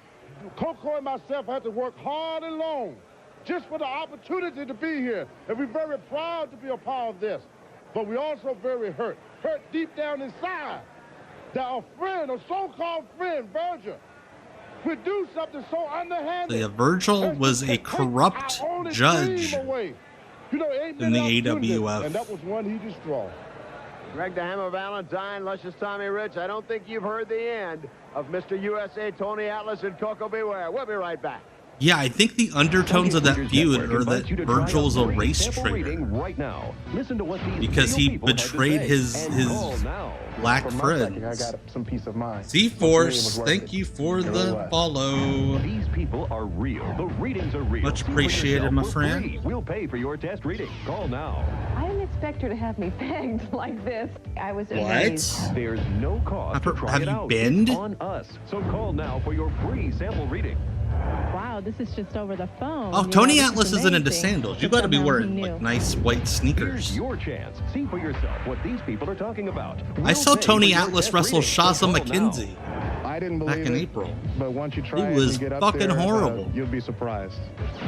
Coco and myself had to work hard and long just for the opportunity to be here. And we're very proud to be a part of this. But we're also very hurt deep down inside that a friend, a so-called friend, Virgil, would do something so underhanded. Yeah, Virgil was a corrupt judge in the AWF. And that was one he destroyed. Greg the Hammer Valentine, Luscious Tommy Rich, I don't think you've heard the end of Mr. USA, Tony Atlas, and Coco Beware. We'll be right back. Yeah, I think the undertones of that feud are that Virgil's a race traitor. Right now. Listen to what because he betrayed his black friends. I got some peace of mind. C-Force, thank you for the follow. These people are real. The readings are real. Much appreciated, my friend. We'll pay for your test reading. Call now. I didn't expect her to have me pegged like this. I was amazed. What? There's no cost to try it out. Been? On us. So call now for your free sample reading. Wow, this is just over the phone. Oh, Tony Atlas isn't into sandals. You got to be wearing like nice white sneakers. Here's your chance. See for yourself what these people are talking about. I saw Tony Atlas wrestle Shaza McKenzie. I didn't believe back in April. But once you try it was and get up fucking there, horrible. You'll be surprised.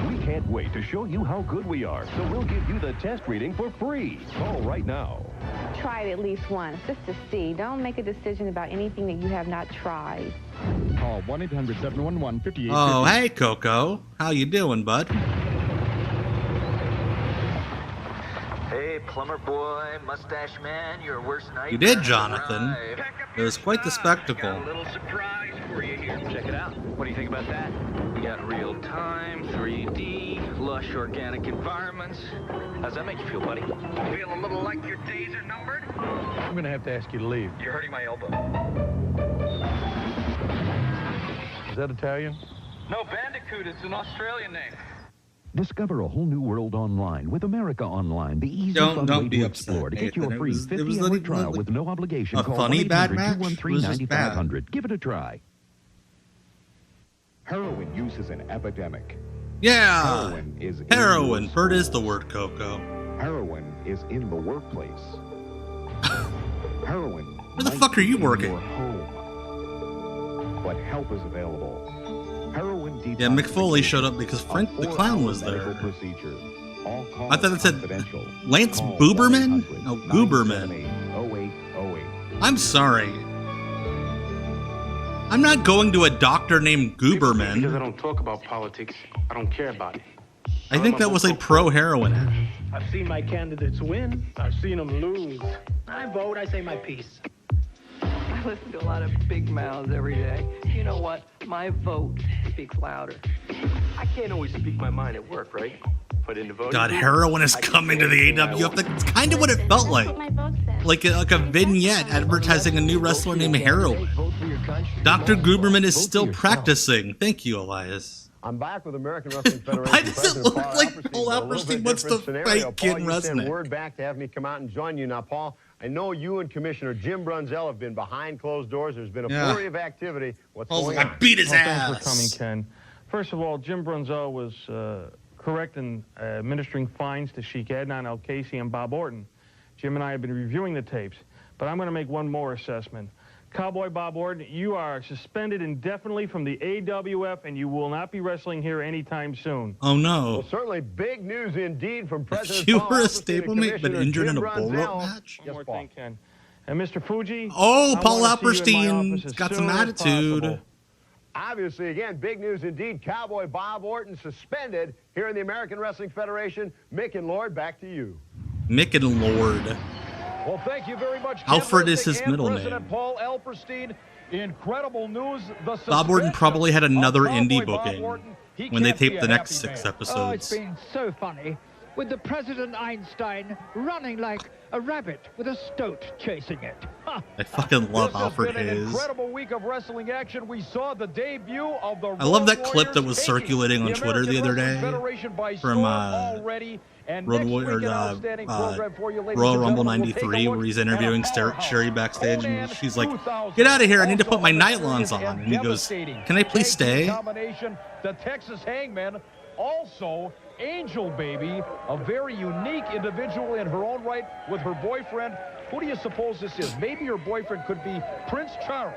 We can't wait to show you how good we are, so we'll give you the test reading for free. Call right now. Try it at least once, just to see. Don't make a decision about anything that you have not tried. Call 1-800-711-5850. Oh, hey, Coco. How you doing, bud? Hey, plumber boy, mustache man, your worst nightmare. You did, Jonathan. It was quite the spectacle. Got a little surprise for you here. Check it out. What do you think about that? We got real time, 3D, lush organic environments. How's that make you feel, buddy? Feel a little like your days are numbered? I'm going to have to ask you to leave. You're hurting my elbow. Is that Italian? No, Bandicoot. It's an Australian name. Discover a whole new world online with America Online, the easy fun way to explore. To get your free 50-hour trial with no obligation, call 1-800-213-9500. Give it a try. Heroin use is an epidemic. Yeah, heroin. Is Bird is the word, Coco. Heroin is in the workplace. Heroin. Where the fuck are you working? But help is available. Heroin yeah, McFoley showed up because Frank the Clown was there. I thought it said Lance Booberman? Oh, Gooberman. I'm sorry. I'm not going to a doctor named Gooberman. Because I don't talk about politics, I don't care about it. I think that was a pro-heroin ad. I've seen my candidates win. I've seen them lose. I vote, I say my piece. I listen to a lot of big mouths every day. You know what? My vote speaks louder. I can't always speak my mind at work, right? But in the voting God, heroin is coming to the AWF. That's kind of what it felt like. Like a vignette advertising a new wrestler named Heroin. Dr. Gooberman is still practicing. Thank you, Elias. I'm back with American Wrestling Federation. Why does it look like Paul Alperstein wants to fight Ken Resnick? Word back to have me come out and join you now, Paul. I know you and Commissioner Jim Brunzell have been behind closed doors. There's been a Yeah. flurry of activity. What's Paul's going like, on? I beat his ass. Thanks for coming, Ken. First of all, Jim Brunzell was correct in administering fines to Sheik Adnan El-Casey and Bob Orton. Jim and I have been reviewing the tapes, but I'm going to make one more assessment. Cowboy Bob Orton, you are suspended indefinitely from the AWF, and you will not be wrestling here anytime soon. Oh, no. Well, certainly big news indeed from President If you Paul were a Alperstein and stablemate but Commissioner injured Jim in a bull rope Brunzell. match? One more thing, Ken. And Mr. Fuji? Oh, I Paul wanna see you in my Alperstein's office as got soon some as attitude. possible. Obviously, again, big news indeed. Cowboy Bob Orton suspended here in the American Wrestling Federation. Mick and Lord, back to you. Mick and Lord. Well, thank you very much, Alfred Ken is his and middle President name. Paul Alperstein. Incredible news. The Bob Orton probably had another suspension of indie Cowboy Bob booking Orton. He when they can't be taped a the next happy 6 man. episodes. Oh, it's been so funny. With the President Einstein running like a rabbit with a stoat chasing it. I fucking love This has Alfred been an Hayes. incredible week of wrestling action. We saw the debut of the I love that Road clip that Warriors was taking circulating on the Twitter the American other Wrestling day Federation by from storm already. And Road next Warrior, week, an outstanding program for you, ladies Royal and Rumble gentlemen. We'll take a 93, look where he's at a interviewing powerhouse Sherry backstage, and Conan she's like, 2000. "Get out of here! I need to put Also my a nylons mysterious on." and And he goes, devastating "Can I please tag team stay?" Combination, the Texas Hangman, also Angel Baby, a very unique individual in her own right with her boyfriend. Who do you suppose this is? Maybe her boyfriend could be Prince Charles.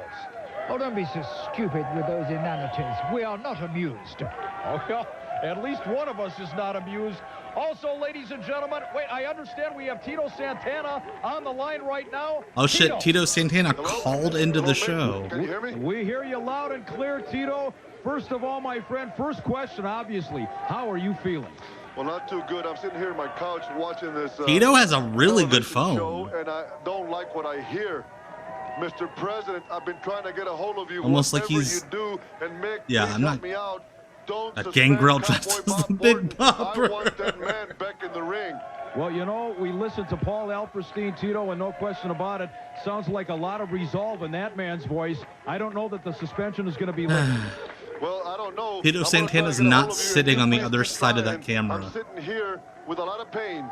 Oh, don't be so stupid with those inanities. We are not amused. Oh, well, at least one of us is not amused. Also, ladies and gentlemen, wait, I understand we have Tito Santana on the line right now. Oh shit, Tito Santana called into the show. Can you hear me? We hear you loud and clear, Tito. First of all, my friend, first question, obviously, how are you feeling? Well, not too good. I'm sitting here on my couch watching this. Tito has a really good phone. Show, and I don't like what I hear. Mr. President, I've been trying to get a hold of you. Almost like Whatever he's- you do, and Mick, Yeah, please I'm help not- me out. Don't That suspend Gangrel Cowboy dressed as Bob the Big Orton. Bopper. I want that man back in the ring. Well, you know, we listened to Paul Alperstein, Tito, and no question about it. Sounds like a lot of resolve in that man's voice. I don't know that the suspension is going to be lifted. Well, I don't know. Tito Santana's not sitting on the other side of that camera. I'm sitting here with a lot of pain.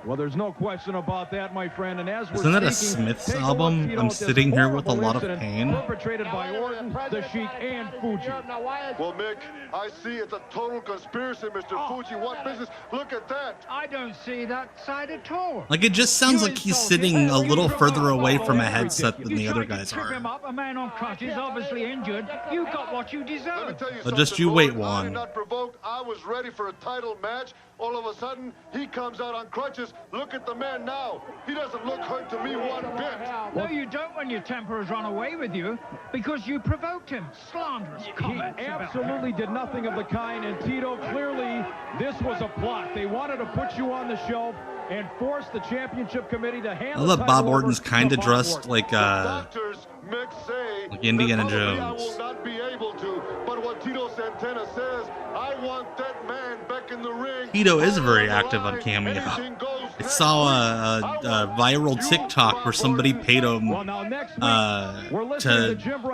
Well, there's no question about that, my friend. And as we're Isn't that a speaking, Smiths take a album? look, Tito, I'm at this sitting here with a horrible lot of incident pain. Perpetrated by Orton, the Sheik, and Fuji. Well, Mick, I see it's a total conspiracy, Mr. Fuji. What business? Look at that. I don't see that side at all. Like, it just sounds like he's sitting a little further away from a headset than the other guys Trip are. him up, a man on crutches, obviously injured. You got what you deserve. But just you wait, I Juan. did not provoke. I was ready for a title match. All of a sudden, he comes out on crutches. Look at the man now. He doesn't look hurt to me one bit. No, you don't when your temper has run away with you, because you provoked him. Slanderous He comments. absolutely did nothing of the kind, and Tito, clearly, this was a plot. They wanted to put you on the shelf and force the championship committee to hand I the love title Bob over Orton's to kind of Bob dressed Orton. like Mick say like Indiana that probably Jones. I will not be able to. But what Tito Santana says, I want that man back in the ring. Tito is very active on Cameo. I saw a viral TikTok where somebody paid him to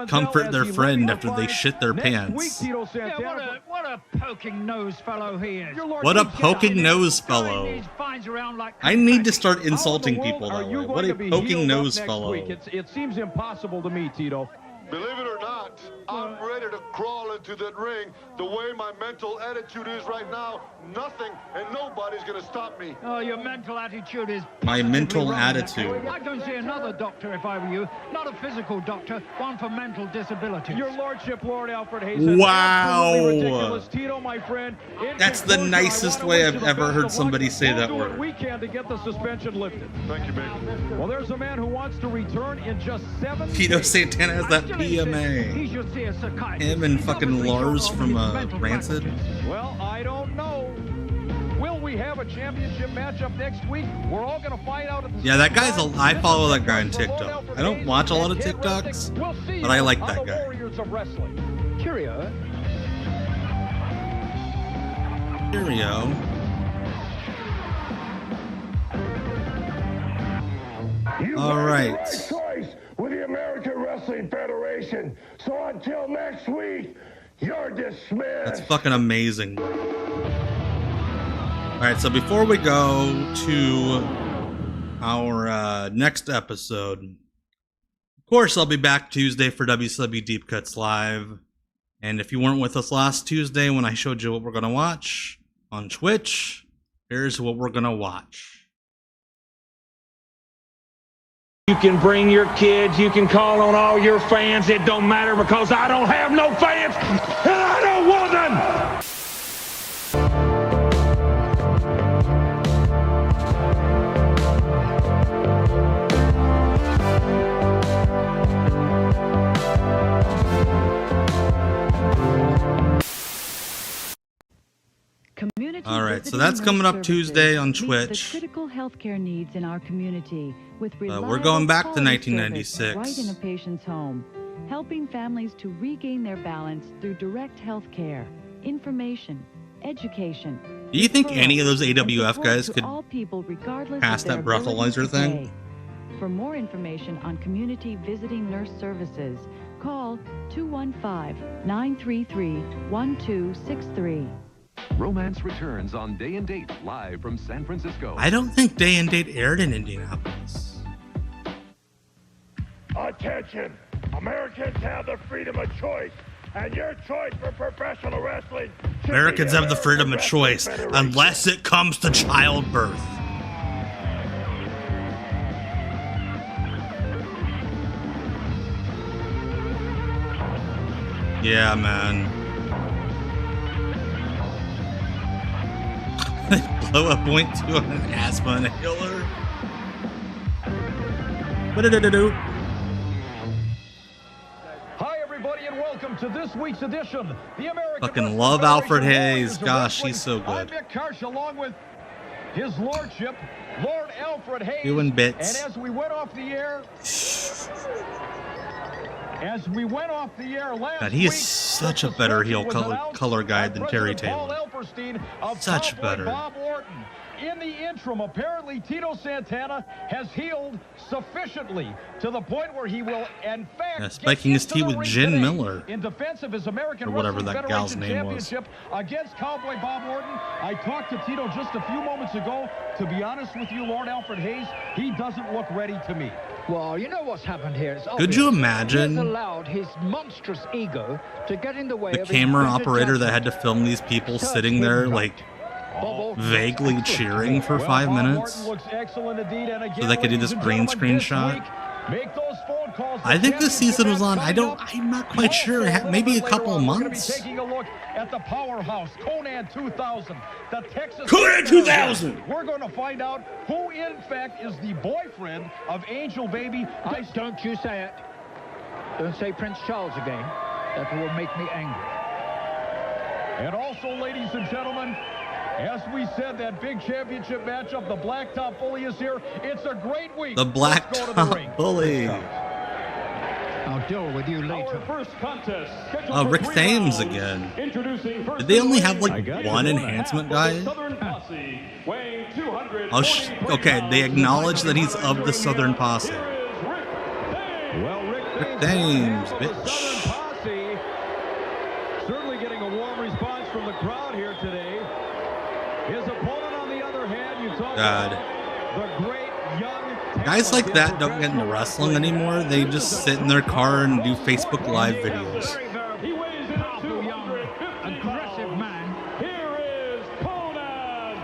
comfort their friend after they shit their pants. Yeah, what a poking nose fellow he is. What a poking nose fellow. I need to start insulting people that way. What a poking nose fellow. It seems impossible to me, Tito. Believe it or not, I'm ready to crawl into that ring. The way my mental attitude is right now, nothing and nobody's going to stop me. Oh, your mental attitude is... My mental attitude. I'd go and see another doctor if I were you. Not a physical doctor, one for mental disabilities. Your Lordship, Lord Alfred Hayes. Wow. Ridiculous. Tito, my friend. That's the nicest way I've ever heard somebody say that We'll do word. what we can to get the suspension lifted. Thank you, man. Well, there's a man who wants to return in just 7 Tito days. Santana has that PMA. He should see a psychiatrist. Him and fucking Lars from Rancid. Well, I don't know. Will we have a championship matchup next week? We're all going to find out at the Yeah, that guy's I follow that guy on TikTok. I don't watch a lot of TikToks, but I like that guy. Warriors of Wrestling. Cheerio. Cheerio. All right. Choice with the American Wrestling Federation. So until next week, you're dismissed. That's fucking amazing. All right, so before we go to our next episode. Of course, I'll be back Tuesday for WCW Deep Cuts Live. And if you weren't with us last Tuesday when I showed you what we're going to watch on Twitch, here's what we're going to watch. You can bring your kids, you can call on all your fans. It don't matter because I don't have no fans and I don't want them. All right, so that's coming up Tuesday on Twitch. The critical healthcare needs in our community with We're going back to 1996. Right in a patient's home, helping families to regain their balance through direct health care, information, education. Do you think any of those AWF guys could pass that breathalyzer thing? For more information on community visiting nurse services, call 215-933-1263. Romance returns on Day and Date, live from San Francisco. I don't think Day and Date aired in Indianapolis. Attention! Americans have the freedom of choice, and your choice for professional wrestling. Americans have the freedom of choice, unless it comes to childbirth. Yeah, man. Blow a .2 on an asthma inhaler. What-a-do-do-do. Hi, everybody, and welcome to this week's edition. The American Fucking love Alfred Hayes. Gosh, he's so good. I'm Vic Karsh, along with his lordship, Lord Alfred Hayes. Doing bits. And as we went off the air, last God, he is week, such a better heel color guide than Terry Taylor. Such better. Bob Orton. In the interim, apparently Tito Santana has healed sufficiently to the point where he will, in fact, spiking his teeth with Jen Miller, in defense of his American or whatever Wrestling that gal's Federation name was. Championship against Cowboy Bob Orton. I talked to Tito just a few moments ago. To be honest with you, Lord Alfred Hayes, he doesn't look ready to me. Well, you know what's happened here. It's Could you imagine he's allowed his monstrous ego to get in the way the of camera operator that had to film these people sitting there, like, vaguely cheering for 5 minutes so they could do this green screen shot? I think this season was on, I'm not quite sure, maybe a couple of months. Taking a look at the powerhouse, Conan 2000, the Texas Conan 2000! We're going to find out who, in fact, is the boyfriend of Angel Baby. Don't you say it. Don't say Prince Charles again. That will make me angry. And also, ladies and gentlemen, as we said, that big championship matchup, the Blacktop Bully is here. It's a great week. The Blacktop Bully. I'll deal with you later. Our first contest. Oh, Rick Thames again. Did they only have like one enhancement guy? Oh, okay, they acknowledge that he's of the Southern Posse. Rick Thames, bitch. Certainly getting a warm response from the crowd here today. His opponent, on the other hand, you talk about the great young guys like that don't get into wrestling anymore. They just sit in their car and do Facebook Live videos. He weighs in at 250 aggressive man. Here is Conan.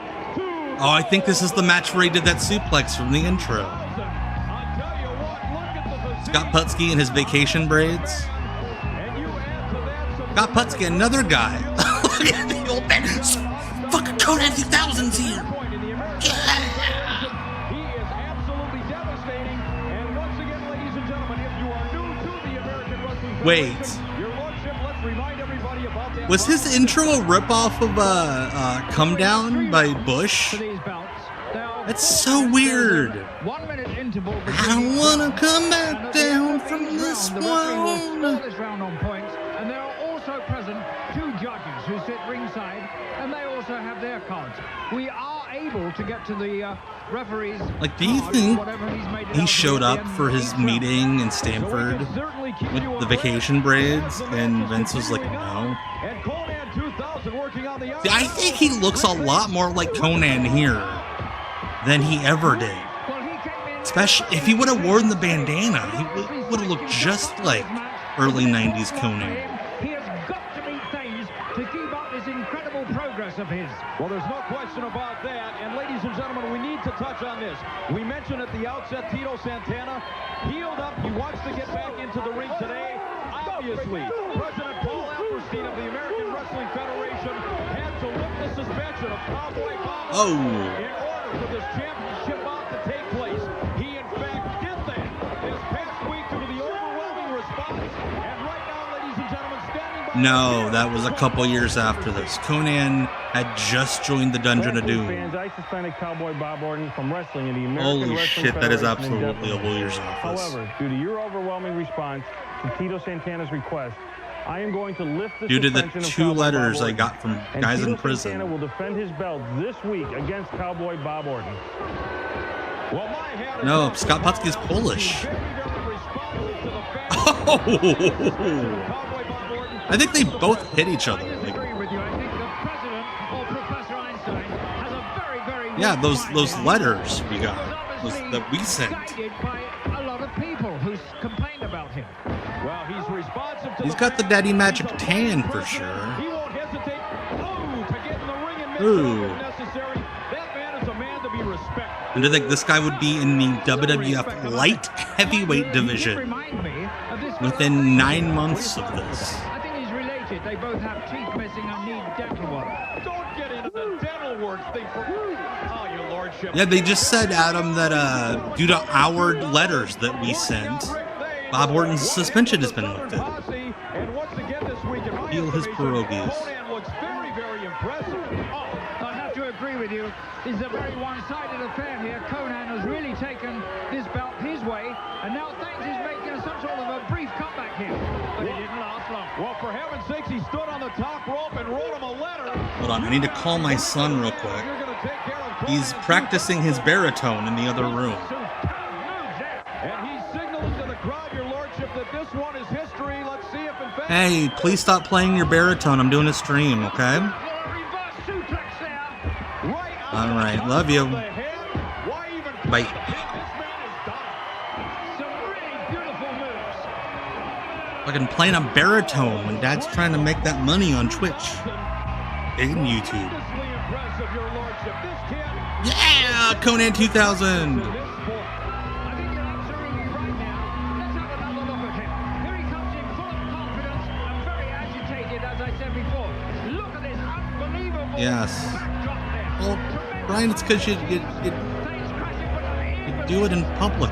Oh, I think this is the match where he did that suplex from the intro. Scott Putski and his vacation braids. Scott Putski, another guy. Look at the old man. Fucking Conan 2000's here. He is absolutely devastating. And once again, ladies and gentlemen, if you are new to the American Wrestling Federation, your lordship, let's remind everybody about that. Was his intro a ripoff of Come Down by Bush? That's so weird. 1 minute interval. I don't want to come back down from this one. This round on points, and there are also present 2 judges who sit ringside, and they also have their cards. We are able to get to the referees. Like, do you think he showed up for his meeting in Stanford with the vacation braids, and Vince was like, no? See, I think he looks a lot more like Conan here than he ever did. Well, he came Especially if he would have worn the bandana, he would have looked just like early 90s Conan. He has got to meet things to keep up this incredible progress of his. Well, there's no question about that. And ladies and gentlemen, we need to touch on this. We mentioned at the outset Tito Santana healed up. He wants to get back into the ring today. Obviously, President Paul Alperstein of the American Wrestling Federation had to lift the suspension of Cowboy Bob in order for this championship bout to take place. He, in fact, did that this past week due to the overwhelming response. And right now, ladies and gentlemen, standing by... No, that was a couple years after this. Conan had just joined the Dungeon of Doom. Fans, I suspended Cowboy Bob Orton from wrestling in the American Holy Wrestling shit, that is Federation absolutely a lawyer's office. However, due to your overwhelming response to Tito Santana's request, I am going to lift the due to the suspension of 2 Cowboy letters Bob I got from and guys Tito in prison. Santana will defend his belt this week against Cowboy Bob Orton. Well, my hat is No, off. Scott Putski's Polish. I think they both hit each other. Like, yeah, those letters we got, that we sent. By a lot of people who complained about him. Well, he's responsive to He's got the Daddy Magic tan for sure. He won't hesitate to get in the ring and make Ooh. it necessary. That man is a man to be respected. And to think this guy would be in the WWF light heavyweight division within 9 months of this. I think he's related. They both have teeth missing and need dental work. Don't get into the dental work thing for your lordship. Yeah, they just said, Adam, that due to our letters that we sent, Bob Orton's suspension has been lifted. And once again this week, in my Heal his pierogies. Conan looks very, very impressive. I have to agree with you. It's a very one-sided affair here. Conan has really taken this belt his way, and now thanks he's making some sort of a brief comeback here. But it didn't last long. Well, for heaven's sakes, he stood on the top rope and wrote him a letter. Hold on, I need to call my son real quick. He's practicing his baritone in the other room. And he's signaling to the crowd, your lordship, that this one is history. Let's see if in fact... Hey, please stop playing your baritone. I'm doing a stream, okay? Alright, love you. Bye. Fucking playing a baritone when Dad's trying to make that money on Twitch and YouTube. Yeah, Conan 2000. Yes. Well, Brian, it's because you do it in public.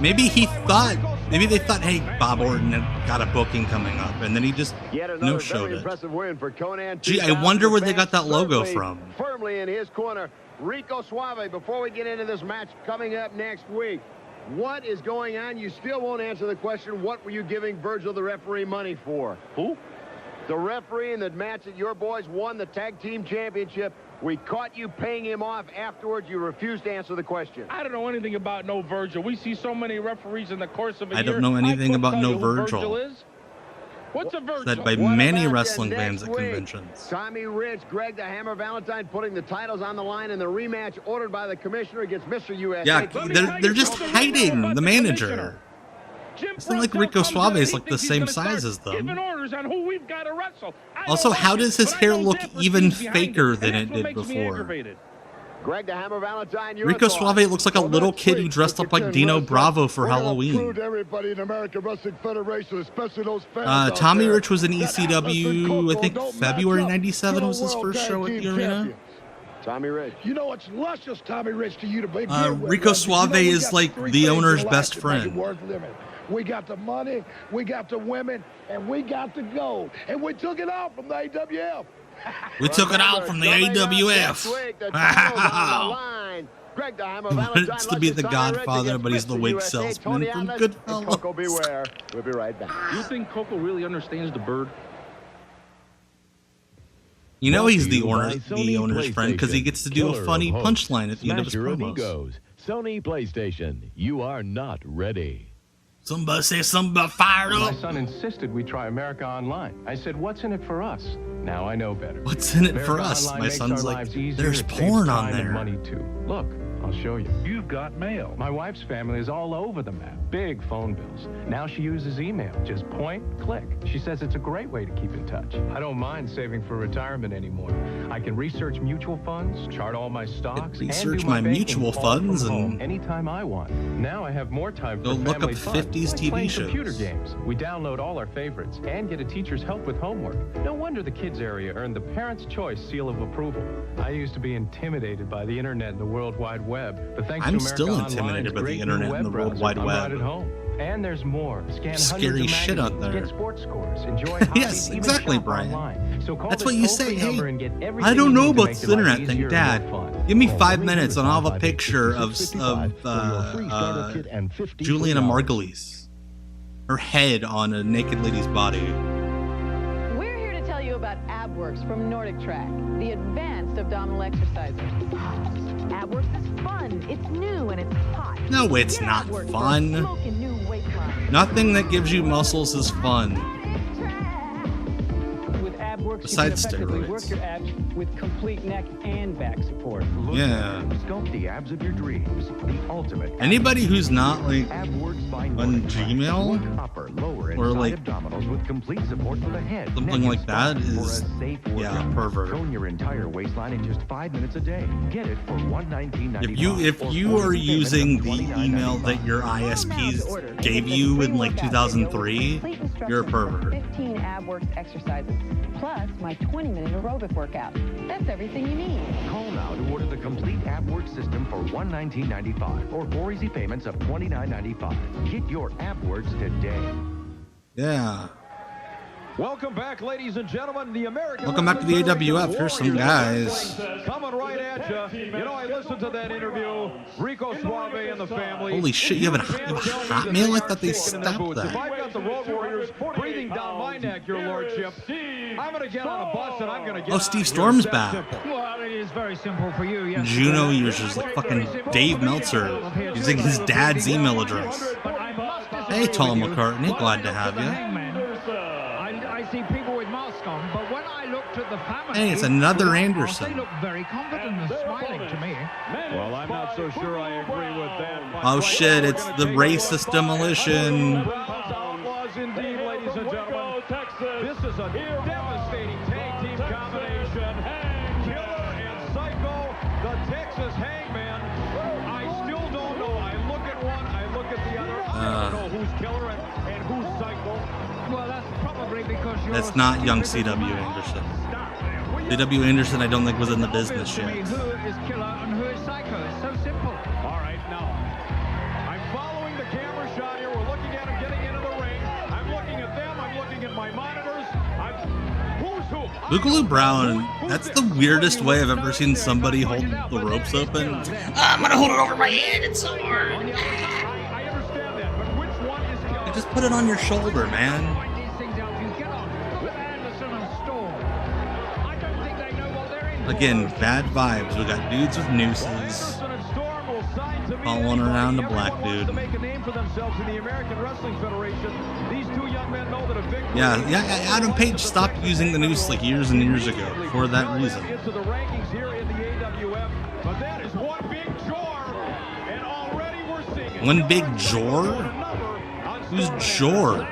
Maybe they thought, hey, Bob Orton had got a booking coming up, and then he just no-showed it. Win for Conan. Gee, I wonder where they got that logo from. Firmly in his corner, Rico Suave. Before we get into this match coming up next week, what is going on? You still won't answer the question. What were you giving Virgil, the referee, money for? Who? The referee in the match that your boys won the tag team championship. We caught you paying him off afterwards. You refused to answer the question. I don't know anything about no Virgil. We see so many referees in the course of a year. I don't know anything about no Virgil. What's a Virgil? Said by many wrestling fans at conventions. Tommy Rich, Greg the Hammer Valentine putting the titles on the line in the rematch ordered by the commissioner against Mr. USA. Yeah, they're just hiding the manager. It's not like Rico Suave is like the same size as them. Also, how does his hair look even faker than it did before? Greg the Hammer Valentine, Rico Suave looks like a little kid who dressed up like Dino Bravo for Halloween. Everybody in the American Wrestling Federation, especially those fans Tommy Rich was in ECW, I think February '97 was his first show at the arena. Tommy Rich. You know it's luscious, Tommy Rich, to you to be Rico Suave is like the owner's best friend. We got the money, we got the women, and we got the gold. And we took it out from the AWF. We took it out from the AWF. Wants to be the Godfather, but he's the wig salesman from Goodfellas. We'll be right back. You think Coco really understands the bird? You know he's the owner's friend because he gets to do a funny punchline at the end of his promos. Sony PlayStation, you are not ready. Somebody say something about fired up. My son insisted we try America Online. I said, what's in it for us? Now I know better. What's in it for America us? Online My makes son's our like, lives easier, there's it saves porn on time and there. money too. Look, I'll show you. You've got mail. My wife's family is all over the map. Big phone bills. Now she uses email. Just point, click. She says it's a great way to keep in touch. I don't mind saving for retirement anymore. I can research mutual funds, chart all my stocks, Research and do my banking mutual all from funds home and anytime I want. Now I have more time for go look up family fun, 50s like TV playing shows. computer games. We download all our favorites and get a teacher's help with homework. No wonder the kids area earned the Parents' Choice seal of approval. I used to be intimidated by the internet and the World Wide Web, but thanks I'm to America still Online's intimidated by the great internet new and the web World browser, Wide I'm Web. right at home. And there's more. Scan Scary hundreds of shit out magazines, there. Get sports scores. Enjoy Yes, hobbies, even exactly, shop Brian. online. So call That's this what you toll-free say. number Hey, and get I everything don't you know need to about make this your life internet thing, easier and Dad. more fun. Give me Call 5 minutes and I'll have a 300-558-6655 picture of Juliana Margulies. Her head on a naked lady's body. We're here to tell you about AbWorks from Nordic Track, the advanced abdominal exerciser. AbWorks is fun, it's new, and it's hot. No, it's Get not AbWorks for a fun. smoking new weight line. Nothing that gives you muscles is fun. With AbWorks, Besides you can effectively steroids. work your abs with complete neck and back support. Yeah. Sculpt the abs of your dreams. The ultimate. Anybody who's not like AbWorks by on Nordic Track. Gmail Upper, lower, and or side like abdominals with complete support for the head. something neck, like and that spine for is a safe yeah, workout. pervert. Tone your entire waistline in just 5 minutes a day. Get it for $119.95. If you are using the email that your ISPs gave you in like 2003, you're a pervert. 15 AbWorks exercises, plus my 20-minute aerobic workout. That's everything you need. Call now to order the complete AbWorks system for $119.95 or 4 easy payments of $29.95. Get your AbWorks today. Yeah. Welcome back, ladies and gentlemen. The American. Welcome back to the AWF. Here's some guys. Coming right at you. You know, I listened to that interview. Rico Suave and the family. Holy shit, you have a Hotmail? I thought they stopped If that. I've got the Road Warriors breathing down my neck, your lordship, I'm going to get on a bus and I'm going to get Oh, Steve Storm's back. Well, it is very simple for you. Yes. Juno users like fucking Dave Meltzer using his dad's email address. Hey, Tom McCartney, glad to have you. I see people with masks on, but when I looked at the family, Hey, it's another they Anderson. look very confident and smiling to me. Well, I'm not so sure I agree with that. Oh shit, it's the racist demolition. Outlaws indeed, ladies and gentlemen. This is a devastating tag team combination. Killer and Psycho, the Texas Hangman. I still don't know. I look at one, I look at the other. I don't know who's Killer and who's Psycho. Well, that's probably because you're That's not young C.W. Anderson. C.W. Anderson, I don't think was in the business to me yet. who is Killer and who is Psycho. It's so simple. All right, now, I'm following the camera shot here. We're looking at him getting into the ring. I'm looking at them. I'm looking at my monitors. Who's who? Boogaloo Brown, that's the weirdest way I've ever seen somebody hold the ropes open. I'm gonna hold it over my head, it's so hard. I understand that, but which one is Killer? Just put it on your shoulder, man. Again, bad vibes. We got dudes with nooses following around a black dude. Yeah, Adam Page stopped using the noose like years and years ago for that reason. One big Jor? Who's Jor?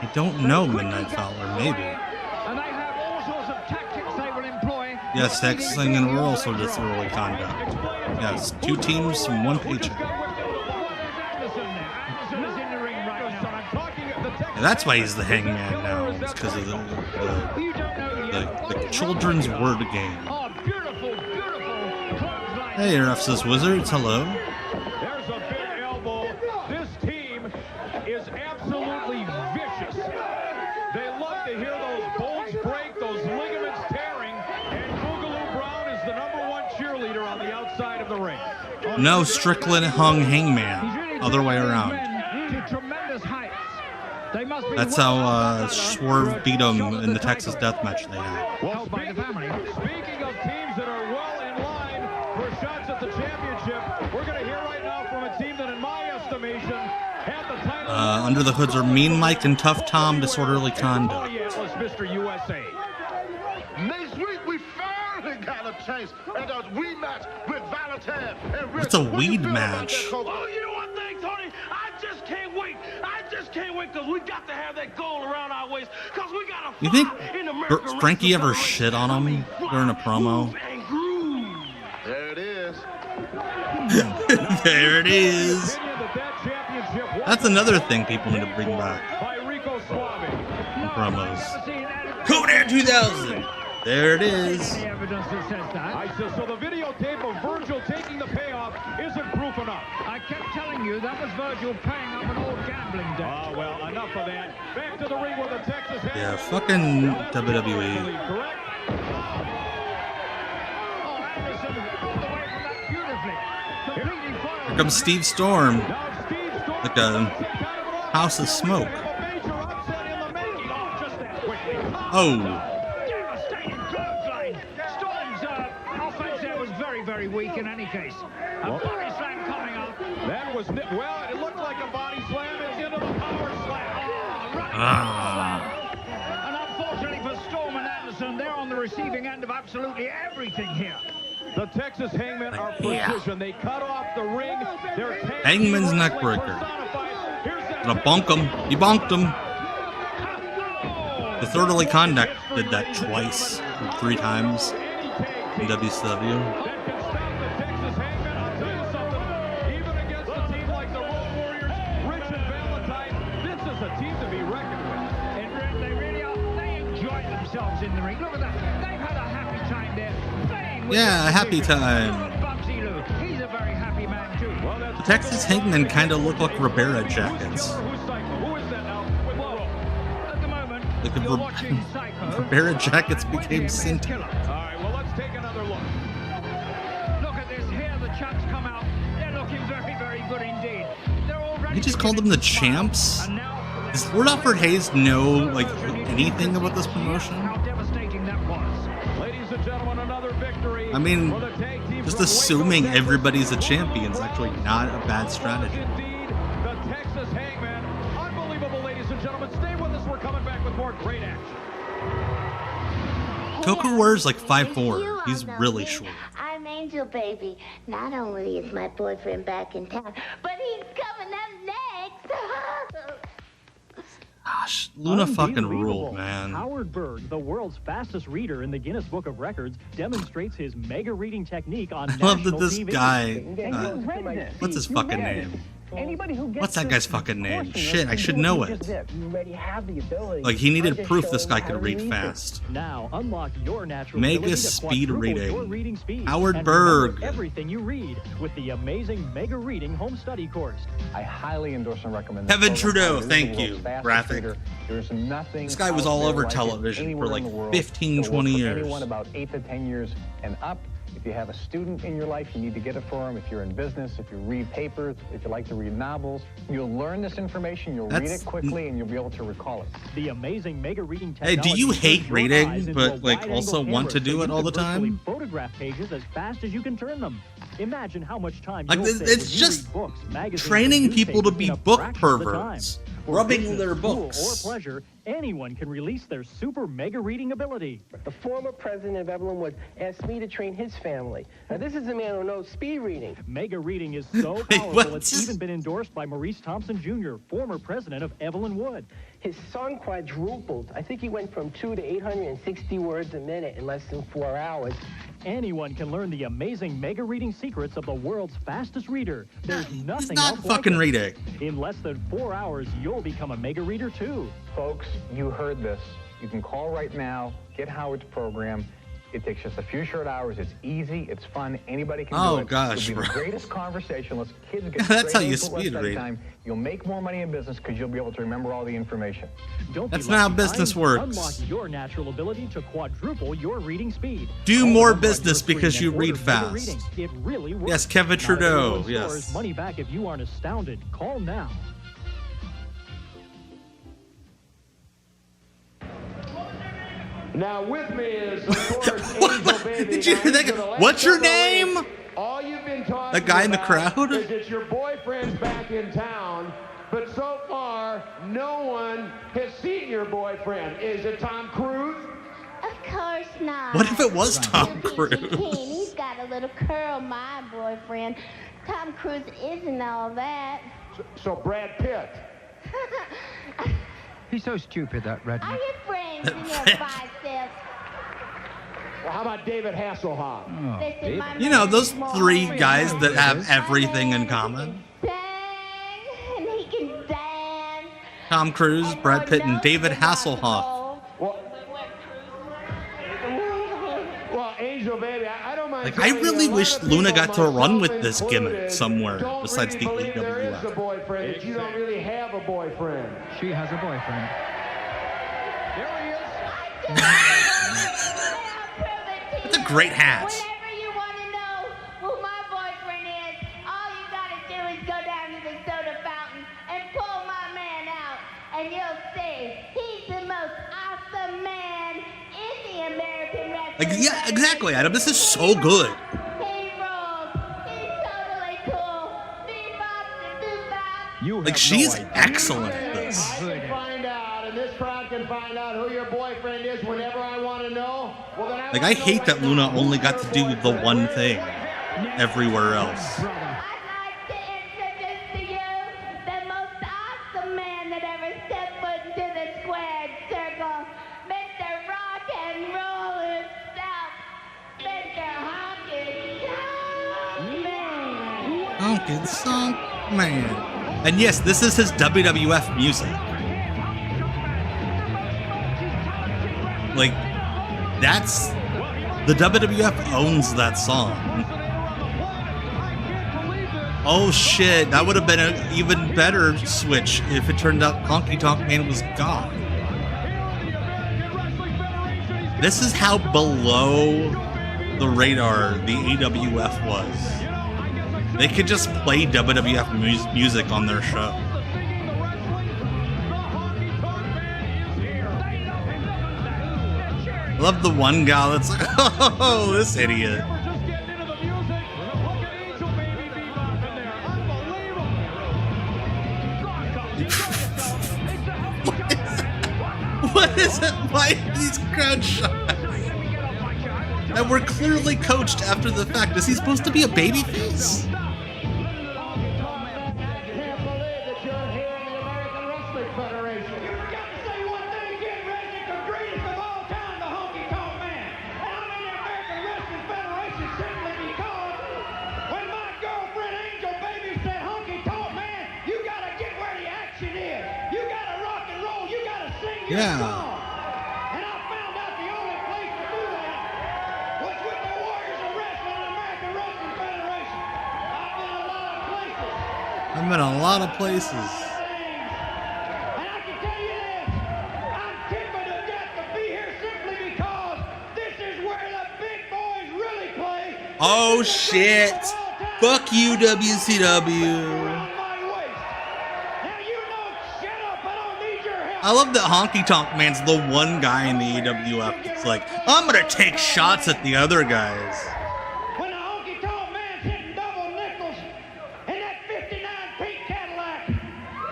I don't know, Midnight Fowler, maybe. And they have all sorts of tactics they will employ. Yes, texting and rural sort of disorderly conduct. Yes, 2 teams from 1 paycheck. And that's why he's the hangman now. It's because of the children's word game. Hey, RF's Wizards, hello. There's a big elbow. This team is absolutely vicious. They love to hear those bones break, those ligaments tearing, and Boogaloo Brown is the #1 cheerleader on the outside of the ring. No, Strickland hung Hangman. Other way around. That's how Swerve beat him in the Texas Death Match they had. Well, speaking of teams that are well in line for shots at the championship, we're going to hear right now from a team that, in my estimation, had the title Under the hoods are Mean Mike and Tough Tom, Disorderly Conduct. Mr. USA. Next week, we finally got a chance at a rematch with Valentine and Rich. What's a weed match? Oh, you know what thing, Tony? I just can't wait. I just can't wait because we got to have that gold around our waist because we got to You think Frankie ever shit on him during a promo? There it is. There it is. That's another thing people need to bring back. By Rico Suave. In promos. Conan 2000. There it is. So the videotape of Virgil taking the payoff isn't proof enough. I kept telling you that was Virgil paying up an old gambling debt. Oh, well, enough of that. Back to the ring with the Texas Hand. Yeah, fucking WWE. Correct? Oh, Anderson pulled away from that beautifully. Completely fired. Here comes Steve Storm. Like a house of smoke. Oh. Devastating clothesline. Storm's offense there was very, very weak in any case. A body slam coming up. That was, well, it looked like a body slam. It's into the power slam. Oh, right. And unfortunately for Storm and Anderson, they're on the receiving end of absolutely everything here. The Texas Hangmen are precision. They cut off the ring. Hangman's neckbreaker. Gonna bonk him. He bonked him. Disorderly Conduct did that twice, or 3 times in WCW. In the ring. Look at that. They've had a happy time there. Yeah, a happy time. He's a very happy man too. The Texas Hangmen kind of look like Ribera jackets. Like if Ribera jackets became sentient. All right, well, let's take another look. Look at this here. The champs come out. They're looking very, very good indeed. They're already. He just called them the champs. Does Lord Alfred Hayes know like anything about this promotion? How devastating that was. Ladies and gentlemen, another victory. I mean, just assuming everybody's a champion is actually not a bad strategy. Indeed, the Texas Hangman. Unbelievable, ladies and gentlemen. Stay with us. We're coming back with more great action. Coco wears like 5'4". He's really short. I'm Angel Baby. Not only is my boyfriend back in town, but he's coming up next. Gosh, Luna fucking ruled, man. Howard Berg, the world's fastest reader in the Guinness Book of Records, demonstrates his mega reading technique on national I love that this TV. guy, what's his fucking name? What's that guy's fucking name? Shit, I should know it. Like, he needed proof this guy could read fast. Now, unlock your natural Mega ability to speed quadruple your reading. reading speed Howard and Berg. remember everything you read with the amazing Mega Reading Home Study course. I highly endorse and recommend Kevin Trudeau, thank you, graphic. There's nothing. This guy was all over television for like 15, 20 years. Anyone about 8 to 10 years and up. If you have a student in your life, you need to get it for them. If you're in business, if you read papers, if you like to read novels, you'll learn this information, you'll read it quickly, and you'll be able to recall it. The amazing Mega Reading Hey, technology. do you hate turns your eyes reading, into but a like wide-angle also want to camera do so it you all the can virtually time? photograph pages as fast as you can turn them. Imagine how much time Like, you'll save it's when you just read books, magazines, training and people to newspapers be in a book fraction of the time. perverts, For rubbing business, their school, books. or pleasure, anyone can release their super mega reading ability. The former president of Evelyn Wood asked me to train his family. Now, this is a man who knows speed reading. Mega reading is so powerful, it's even been endorsed by Maurice Thompson Jr., former president of Evelyn Wood. His son quadrupled. I think he went from 2 to 860 words a minute in less than 4 hours. Anyone can learn the amazing mega reading secrets of the world's fastest reader. There's nothing not else fucking like reading. it. In less than 4 hours, you'll become a mega reader too. Folks, you heard this. You can call right now, get Howard's program. It takes just a few short hours. It's easy. It's fun. Anybody can do it. Gosh, It'll be bro. the greatest conversationless kids get That's how straight you into it less speed study read. time. You'll make more money in business because you'll be able to remember all the information. Don't That's be not how left business behind. works. Unlock your natural ability to quadruple your reading speed. Do Call more the number on business your screen because and you order read Mega fast. Reading. It really works. Yes, Kevin Not Trudeau, everyone yes. scores money back if you aren't astounded. Call now. Now with me is, of course, Angel Baby. Did you hear that guy? What's your name? All you've been talking That guy in the about crowd? is that your boyfriend's back in town, but so far, no one has seen your boyfriend. Is it Tom Cruise? Of course not. What if it was Tom Cruise? He's got a little curl, my boyfriend. Tom Cruise isn't all that. So Brad Pitt. He's so stupid, that redneck. Are you friends in your biceps? Well, how about David Hasselhoff? Listen, my You know, man those is more three than guys that have my everything in man common. can sing, and he can dance. Tom Cruise, Brad Pitt, and David Hasselhoff. Well, Angel, baby, I don't mind. Like, I really wish Luna got to run with this gimmick somewhere besides the There is a AWF. boyfriend, that you don't really have a boyfriend. She has a boyfriend. There he is. That's a great hat. Whenever you want to know who my boyfriend is, all you got to do is go down to the soda fountain and pull my man out, and you'll see he's the most awesome man in the American wrestling. Like, yeah, exactly, Adam. This is so good. He rolls. He's totally cool. Bebop. Like, she's excellent at this. I can find out, and this crowd can find out who your boyfriend is whenever I want to know. Well, then Like, I hate that Luna only got to do the one thing everywhere else. I'd like to introduce to you the most awesome man that ever stepped foot into the squared circle, Mr. Rock and Roll himself, Mr. Honky Tonk Man. Honky Tonk Man. And yes, this is his WWF music. Like, that's... The WWF owns that song. Oh shit, that would have been an even better switch if it turned out Honky Tonk Man was gone. This is how below the radar the AWF was. They could just play WWF music on their show. I love the one guy that's like, oh, this idiot. What is it? Why these crowd shots? And we're clearly coached after the fact. Is he supposed to be a babyface? Yeah. And I found out the only place to do that was with the Warriors of Wrestling and American Wrestling Federation. I've been a lot of places. I've been a lot of places. And I can tell you this, I'm tickled to death to be here simply because this is where the big boys really play. Oh shit. Fuck you, WCW. I love that Honky Tonk Man's the one guy in the AWF that's like, I'm gonna take shots at the other guys. When the Honky Tonk Man's hitting double nickels in that 59 pink Cadillac, and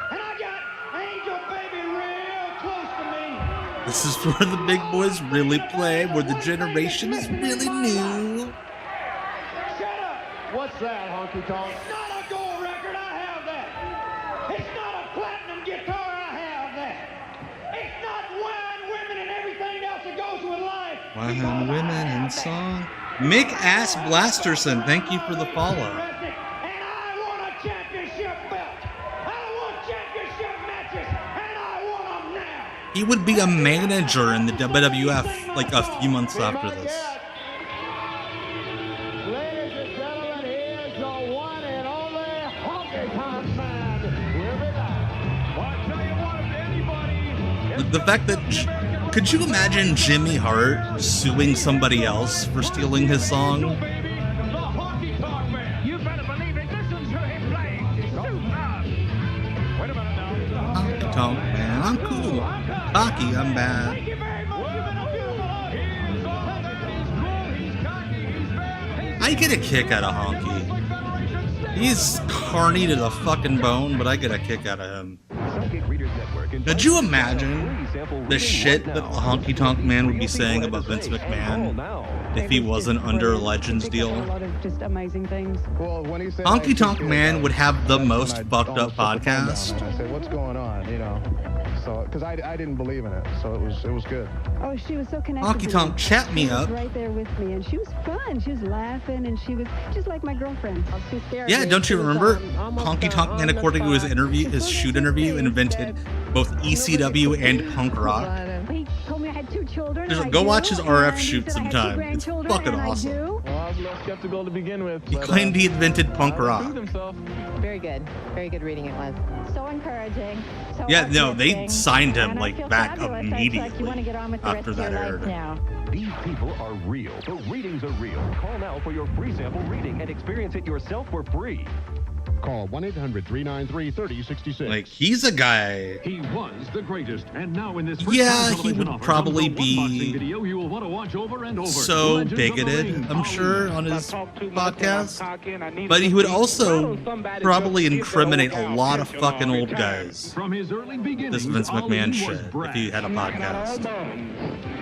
I got Angel Baby real close to me. This is where the big boys really play, where the generation is really new. Shut up! What's that, Honky Tonk? It's not a gold record, I have that. It's not a platinum guitar, I have that. It's not wine, women, and everything else that goes with life. Wine, women, and song. Mick Ass Blasterson, thank you for the follow. And I want a championship belt. I want championship matches, and I want them now. He would be a manager in the WWF like a few months after this. Ladies and gentlemen, here's the one and only Honky Tonk Man. We'll be back. Well, I tell you what, if anybody... The fact that... Could you imagine Jimmy Hart suing somebody else for stealing his song? You better believe it. Listen to him play. Wait a minute now. Honky Tonk Man, I'm cool. Cocky, I'm bad. Thank you very much. You've been a beautiful I get a kick out of Honky. He's carny to the fucking bone, but I get a kick out of him. Could you imagine the shit that the Honky Tonk Man would be saying about Vince McMahon if he wasn't under a Legends deal? A lot of just amazing things. Well, when he said Honky Tonk Man would have the most fucked up podcast. I said, "What's going on?" You know, so because I didn't believe in it, so it was good. Oh, she was so connected. Honky Tonk, chat me up. She was right there with me, and she was fun. She was laughing, and she was just like my girlfriend. Yeah, don't you remember? Honky Tonk Man, according to his shoot interview, invented both ECW and punk rock. He told me I had 2 children. Just go watch his RF shoot sometime. It's fucking awesome. Well, I was a little skeptical to begin with. He claimed he invented punk rock. Very good. Very good reading it was. So encouraging. So Yeah, no, they uplifting. signed him And I like feel back fabulous. I feel like you immediately want to get on with the rest after of that your life aired. now. These people are real. The readings are real. Call now for your free sample reading and experience it yourself for free. Call 1-800-393-3066. Like, he's a guy. He was the greatest, and now in this Yeah, he would probably be video you will want to watch over and over. so Legends of the bigoted, Ring. I'm sure, on his podcast. But he would also probably incriminate a lot of fucking old guys. From his early beginnings, This Vince McMahon Ali shit, was if brash. he had a podcast.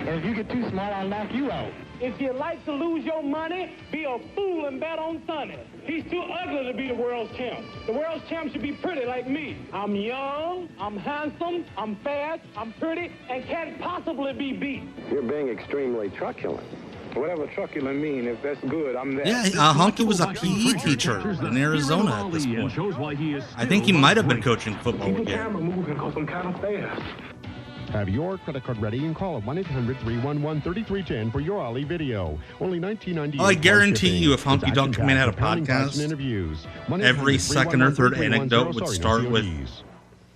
If you get too smart, I'll knock you out. If you like to lose your money, be a fool and bet on Sonny. He's too ugly to be the world's champ. The world's champ should be pretty like me. I'm young, I'm handsome, I'm fast, I'm pretty, and can't possibly be beat. You're being extremely truculent. Whatever truculent mean, if that's good, I'm there. Yeah, Honky was a PE teacher in Arizona at this point. I think he might have been coaching football again. moving because I'm kind of fast. Have your credit card ready and call 1-800-311-3310 for your Ali video. Only $19.98. Oh, I guarantee you, if Honky Tonk Man had a podcast, every second or third anecdote would start with,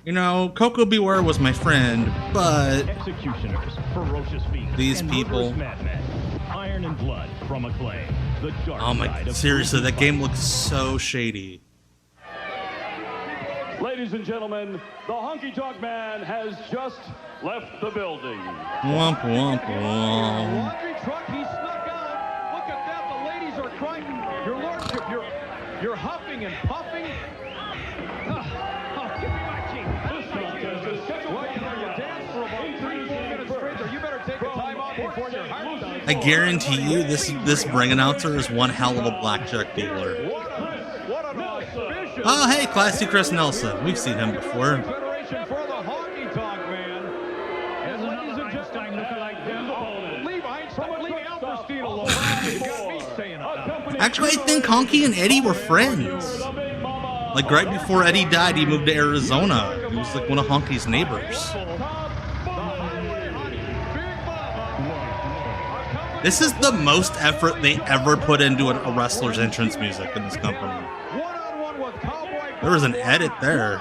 you know, Coco Beware was my friend, but Executioners, ferocious fiends, these and people. murderous madmen. Iron and Blood from Acclaim. The dark Oh my, side of seriously, that game looks so shady. Ladies and gentlemen, the Honky Tonk Man has just left the building. Womp womp womp. Laundry truck, he snuck out. Look at that, the ladies are crying. Your lordship, you're huffing and puffing. Give me my cheek. Well, you know, you dance for about 3-4 minutes straight, so you better take a time off before your heart dies. I guarantee you, this ring announcer is one hell of a blackjack dealer. Oh, hey, classy Chris Nelson. We've seen him before. Federation for the Honky Tonk Man. And ladies and gentlemen, leave Alperstein alone. You got me saying it. Actually, I think Honky and Eddie were friends. Like, right before Eddie died, he moved to Arizona. He was like one of Honky's neighbors. This is the most effort they ever put into a wrestler's entrance music in this company. There was an edit there.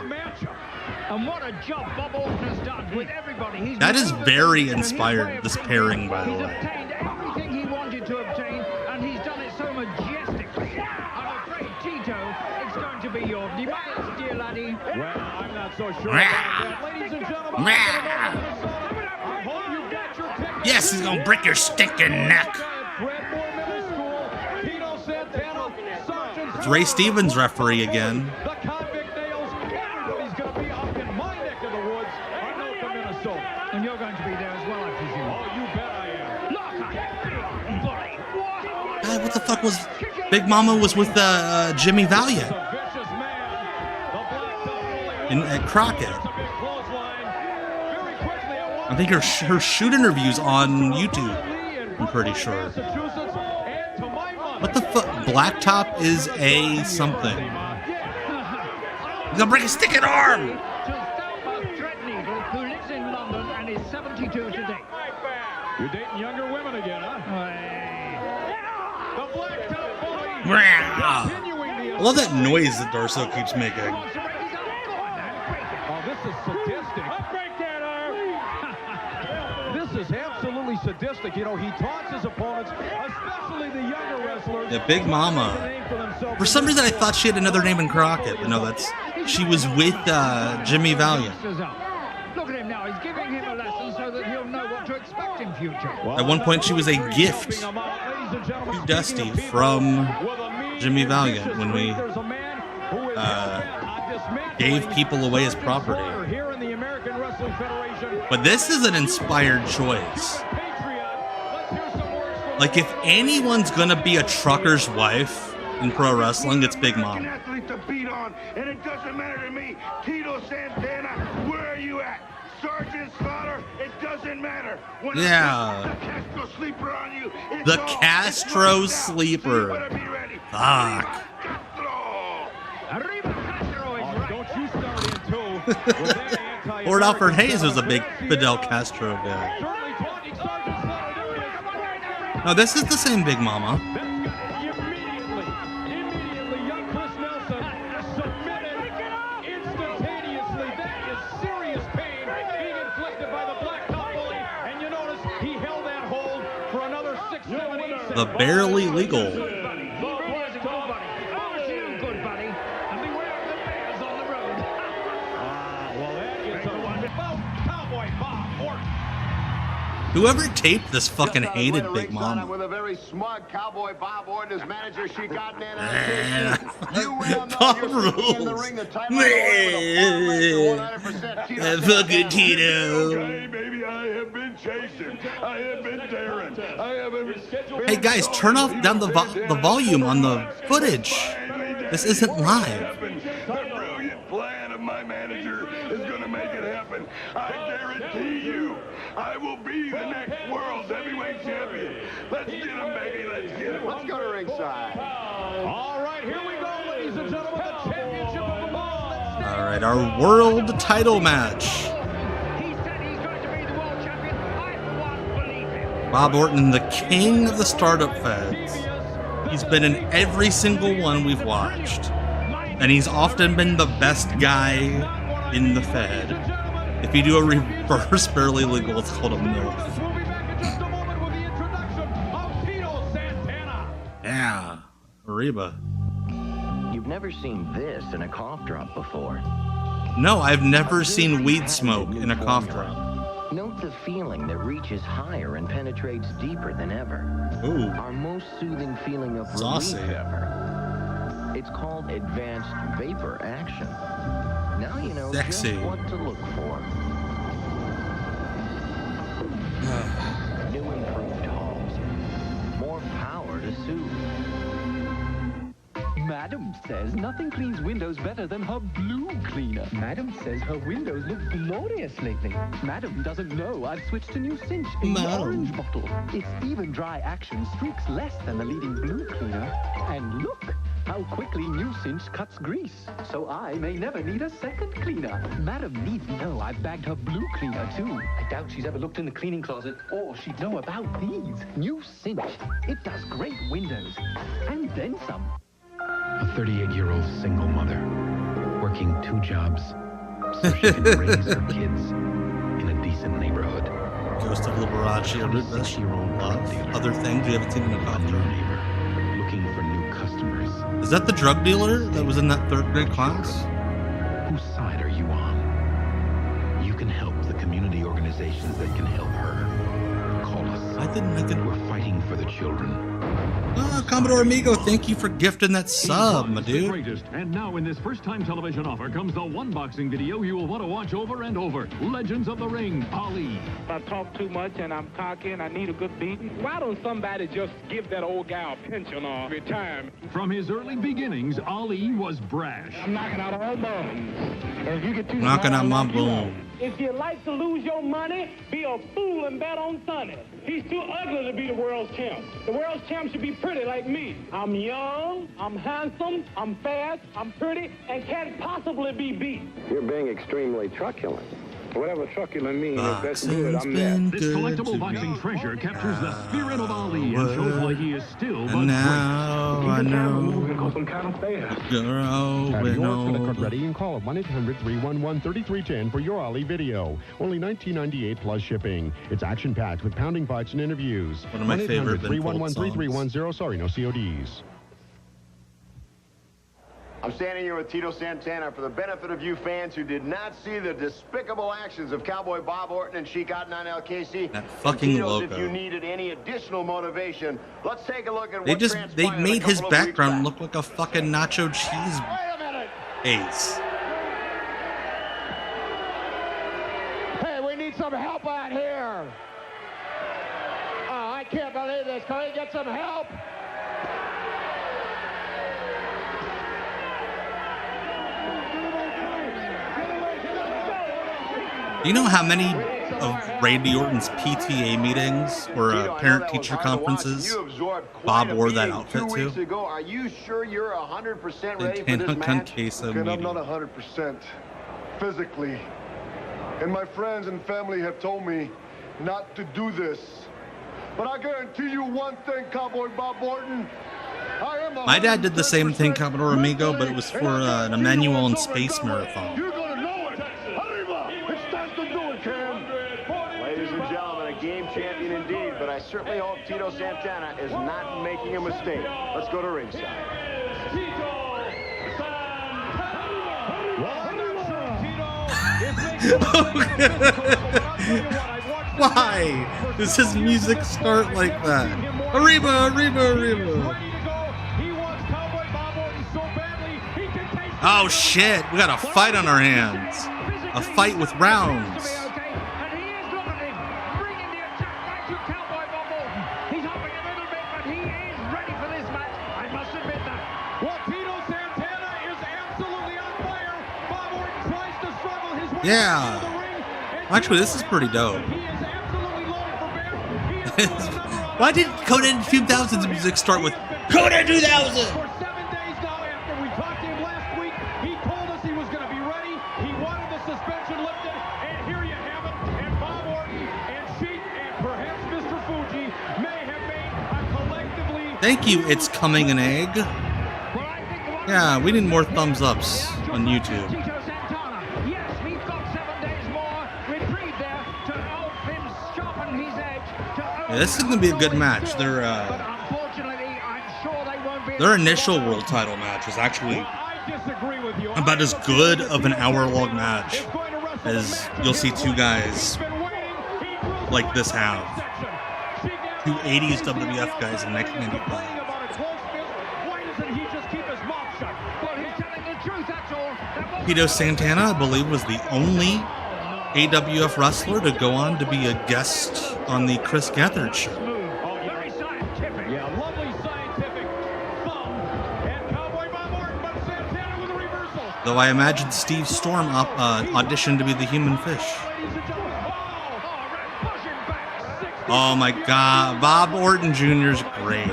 And what a job Bob Orton has done with everybody. That is very inspired, this pairing, by the way. Obtained everything he wanted to obtain, and he's done it so majestically. I'm afraid, Tito, it's going to be your demise, dear laddie. Well, I'm not so sure about that. Ladies and gentlemen, I hope you got your ticket. Yes, he's gonna break your stinking neck. Tito Santana, Sergeant It's Ray Stevens referee again. the convict nails. Everybody's going to be up in my neck of the woods. I know from Minnesota. And you're going to be there as well, I presume. Oh, you bet I am. God, what the fuck was... Big Mama was with Jimmy Valiant. At Crockett. I think her shoot interview's on YouTube. I'm pretty sure. What the fuck? Blacktop is a something. He's gonna break his sticking arm! Who lives in London and is 72 today. You're dating younger women again, huh? The Blacktop Bully. I love that noise that Darso keeps making. Oh, this is sadistic. This is absolutely sadistic. You know, he taunts his opponents, especially the younger wrestlers. Yeah, Big Mama. For some reason, I thought she had another name in Crockett. But no, she was with Jimmy Valiant. Look at him now. He's giving him a lesson so that he'll know what to expect in future. At one point, she was a gift to Dusty from Jimmy Valiant when we gave people away as property. Here in the American Wrestling Federation. But this is an inspired choice. Like, if anyone's gonna be a trucker's wife in pro wrestling, it's Big Mom. Athlete to beat on, and it doesn't matter to me. Tito Santana, where are you at? Sergeant Slaughter, it doesn't matter. When Yeah. the Castro sleeper on you, it's The all- Castro it's sleeper. Fuck. Don't you start in too. Lord Alfred Hayes was a big Fidel Castro guy. No, this is the same Big Mama. Immediately, young Chris Nelson submitted instantaneously. That is serious pain being inflicted by the Black Top Bully. And you notice he held that hold for another 6, 7, 8 seconds. The barely legal. Whoever taped this fucking hated Big Mama. With a very smug cowboy Bob Orton as manager, she got in and you well know Bob you're sitting in the rules. ring, the title with a 100% Tito Fucking Tito. Okay, baby, I have been chasing. I have been daring. I have been... Hey guys, turn down the volume on the footage. This isn't live. The brilliant plan of my manager is going to make it happen. I guarantee you, I will be the next world heavyweight champion. Let's get him, baby. Let's get him. Let's go to ringside. All right, here we go, ladies and gentlemen. The championship of the world. All right, our world title match. Bob Orton, the king of the startup feds. He's been in every single one we've watched. And he's often been the best guy in the Fed. If you do a reverse barely legal, it's called a MILF. Yeah, Reba. You've never seen this in a cough drop before. No, I've never seen weed smoke in a cough drop. Note the feeling that reaches higher and penetrates deeper than ever. Ooh. Our most soothing feeling of Saucy. relief ever. It's called advanced vapor action. Now you know Sexy. just what to look for. New improved halls. More power to soothe. Madam says nothing cleans windows better than her blue cleaner. Madam says her windows look glorious lately. Madam doesn't know I've switched to new cinch in the orange bottle. Its even dry action streaks less than the leading blue cleaner. And look how quickly new cinch cuts grease. So I may never need a second cleaner. Madam needs know I've bagged her blue cleaner too. I doubt she's ever looked in the cleaning closet, or she'd know about these. New cinch. It does great windows. And then some. A 38-year-old single mother, working 2 jobs so she can raise her kids in a decent neighborhood. Ghost of Liberace, love. Other things you haven't seen in a cough drop. Looking for new customers. Is that the drug dealer that was in that 3rd grade class? Whose side are you on? You can help the community organizations that can help her. Call us. We're fighting for the children. Commodore Amigo, thank you for gifting that sub, my The dude. greatest. And now in this first-time television offer comes the one boxing video you will want to watch over and over. Legends of the Ring, Ali. If I talk too much and I'm cocky and I need a good beating, why don't somebody just give that old guy a pension or retirement? From his early beginnings, Ali was brash. I'm knocking out all bones. If you get too Knocking out smart, my I'll knock you boom. out. If you like to lose your money, be a fool and bet on Sonny. He's too ugly to be the world's champ. The world's champ should be pretty like me. I'm young, I'm handsome, I'm fast, I'm pretty, and can't possibly be beat. You're being extremely truculent. Whatever truculent means, if that's good, I'm there. This collectible boxing treasure captures the spirit of Ali and shows why he is still the And now I know some kind of fast. you're Have going your credit card over. ready and call 1-800-311-3310 for your Ali video. Only $19.98 plus shipping. It's action-packed with pounding fights and interviews. One of my favorite Ben Folds 1-800-311-3310. Sorry, no CODs. I'm standing here with Tito Santana for the benefit of you fans who did not see the despicable actions of Cowboy Bob Orton and Sheik Adnan El-Kaisi. That fucking Tito's, logo. If you needed any additional motivation, let's take a look at They what they transpired made a his couple of weeks background back. look like a fucking nacho cheese Ace. Hey, we need some help out here. Oh, I can't believe this. Can we get some help? Do you know how many of Randy Orton's PTA meetings or parent-teacher conferences Bob wore that outfit to? Are you sure you're 100% ready for Santana this match? Queso I'm not 100% physically. And my friends and family have told me not to do this. But I guarantee you one thing, Cowboy Bob Orton. I am My dad did the same thing, Commodore Amigo, but it was for an Emmanuel and Space Marathon. You're going to know it. Arriba. It's time to do it, Cam. Ladies and gentlemen, a game champion indeed, but I certainly hope Tito Santana is not making a mistake. Let's go to ringside. Why does his music start like that? Arriba, arriba, arriba. Oh shit, we got a fight on our hands. A fight with rounds. Yeah. Actually, this is pretty dope. Why did Conan 2000's music start with Conan 2000? Thank you, It's Coming an Egg. Yeah, we need more thumbs ups on YouTube. Yeah, this is going to be a good match. Their initial world title match was actually about as good of an hour-long match as you'll see two guys like this have. Two 80s WWF guys in 1995. Tito Santana, I believe, was the only AWF wrestler to go on to be a guest on the Chris Gethard show. Though I imagine Steve Storm auditioned to be the human fish. Oh my god, Bob Orton Jr. is great.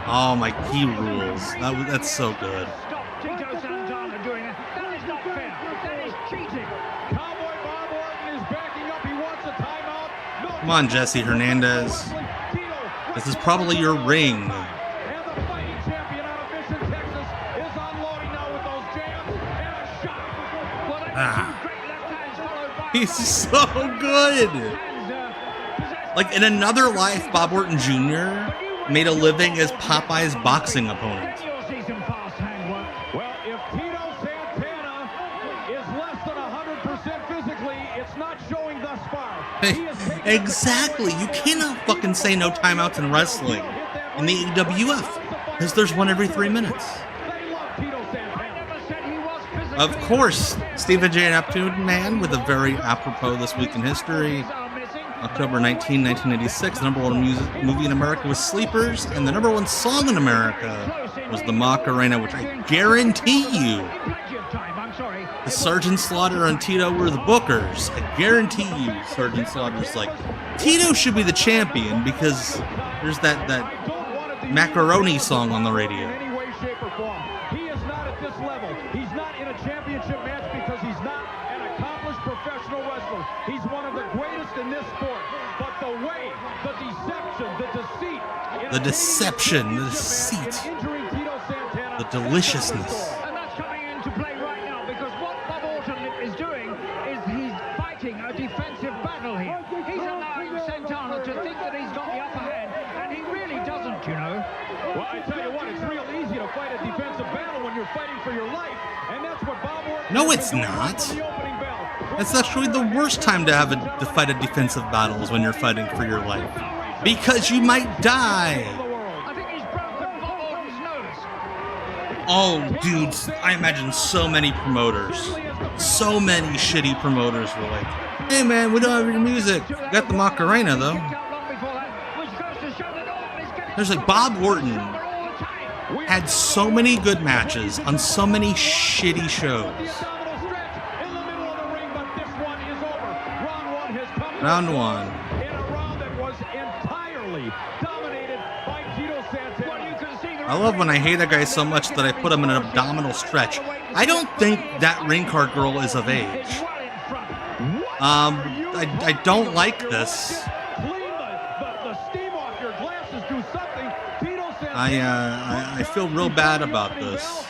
Oh my, he rules. That's so good. Come on, Jesse Hernandez. This is probably your ring. Ah. He's so good. Like, in another life, Bob Orton Jr. made a living as Popeye's boxing opponent. Well, if Tito Santana is less than 100% physically, it's not showing thus far. Exactly. You cannot fucking say no timeouts in wrestling in the AWF because there's one every 3 minutes. Of course, Stephen J. Neptune Man with a very apropos This Week in History. October 19, 1986, the number one movie in America was Sleepers, and the number one song in America was the Macarena, which I guarantee you, the Sergeant Slaughter and Tito were the bookers. I guarantee you, Sergeant Slaughter's like, Tito should be the champion because there's that macaroni song on the radio. He is not at this level. He's not in a championship match because he's not an accomplished professional wrestler. He's one of the greatest in this sport. But the way, the deception, the deceit, the deception, the deceit, the deliciousness. And that's coming into play right now because what Bob Orton is doing is he's fighting a defensive battle here. He's allowing Santana to think that he's got the upper hand, and he really doesn't, you know. Well, I tell you what, it's real easy to fight a defensive battle when you're fighting for your life, and that's what Bob Orton. No, it's not. It's actually the worst time to fight a defensive battle is when you're fighting for your life, because you might die. I think he's broken Bob Orton's nose. Oh, dudes, I imagine so many promoters, so many shitty promoters were like, hey man, we don't have your music. We got the Macarena though. There's like Bob Orton had so many good matches on so many shitty shows. Round one. I love when I hate a guy so much that I put him in an abdominal stretch. I don't think that ring card girl is of age. I don't like this. I feel real bad about this.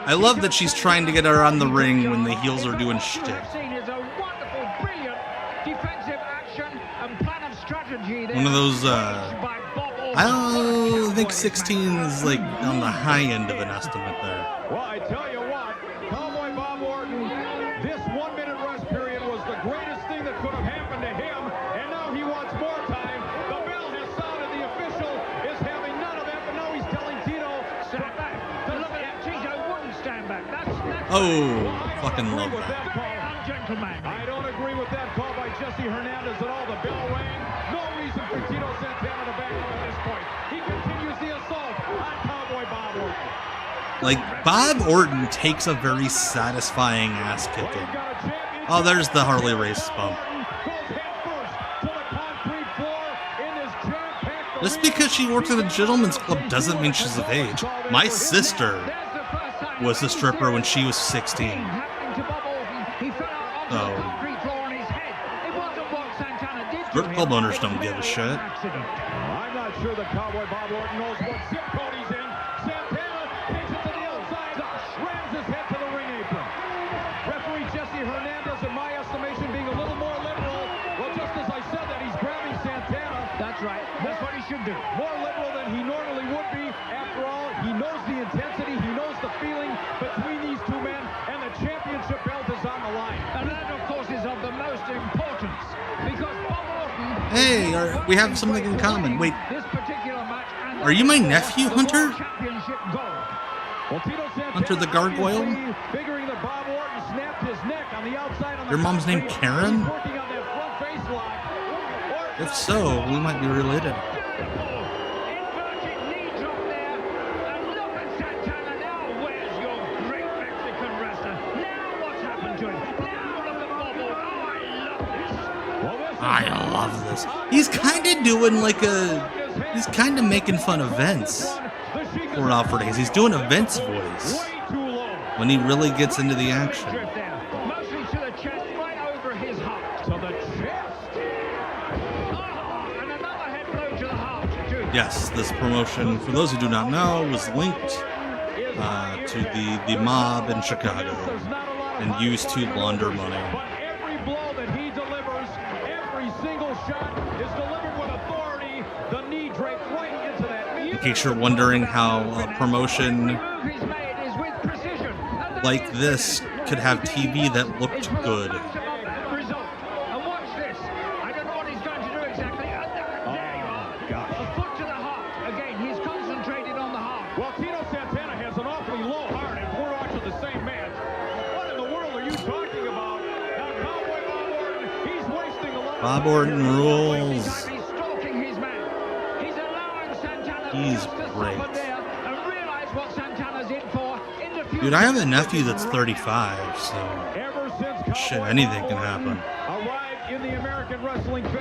I love that she's trying to get her on the ring when the heels are doing shit. One of those, I don't think 16 is like on the high end of an estimate there. Well, I tell you what, Cowboy Bob Orton, this 1 minute rest period was the greatest thing that could have happened to him, and now he wants more time. The bell has sounded, the official is having none of that, but now he's telling Tito, stand back. But look at that, Tito wouldn't stand back. That's oh, fucking love that. I don't agree with that call by Jesse Hernandez at all. The bell rang. No reason for Tito Santana to back up at this point. He continues the assault on Cowboy Bob Orton. Like, Bob Orton takes a very satisfying ass kicking. Oh, there's the Harley Race bump. Just because she works at a gentleman's club doesn't mean she's of age. My sister was a stripper when she was 16. So, strip club owners don't give a shit. I'm not sure that Cowboy Bob Orton knows what zip code he's in. Santana takes it to the outside, rams his head to the ring apron. Referee Jesse Hernandez, in my estimation, being a little more liberal. Well, just as I said that, he's grabbing Santana. That's right. That's what he should do. More liberal than he normally would be. After all, he knows the intensity, he knows the feeling between these two men, and the championship belt is on the line. And that, of course, is of the most importance, because Bob Orton... Hey, we have something in common. Wait, are you my nephew, Hunter? Hunter the Gargoyle? Your mom's named Karen? If so, we might be related. I love this. He's kind of doing like he's kind of making fun of Vince for Alfred Hayes. He's doing a Vince voice when he really gets into the action. Mostly to the chest, right over his heart. To the chest. And another head blow to the heart. Yes, this promotion, for those who do not know, was linked to the mob in Chicago and used to launder money. Every blow that he delivers, every single shot is delivered with authority. The knee draped right into that. In case you're wondering how a promotion like this could have TV that looked good. And watch this. I don't know what he's going to do exactly. There you are. A foot to the heart. Again, he's concentrated on the heart. Well, Tito Santana has an awfully low heart, and we're watching the same man. What in the world are you talking about? Now, Cowboy Bob Orton, he's wasting a lot of Bob Orton rules. He's stalking his man. He's allowing Santana He's to great. stop there and realize what Santana's in for. Dude, I have a nephew that's 35, so shit, anything can happen.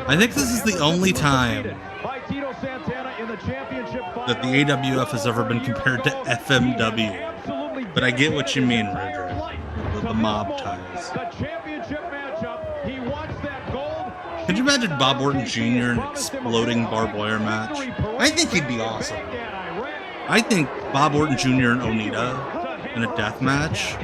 I think this is the only time that the AWF has ever been compared to FMW. But I get what you mean, Roger. The mob ties. Could you imagine Bob Orton Jr. in an exploding barbed wire match? I think he'd be awesome. I think Bob Orton Jr. and Onita in a death match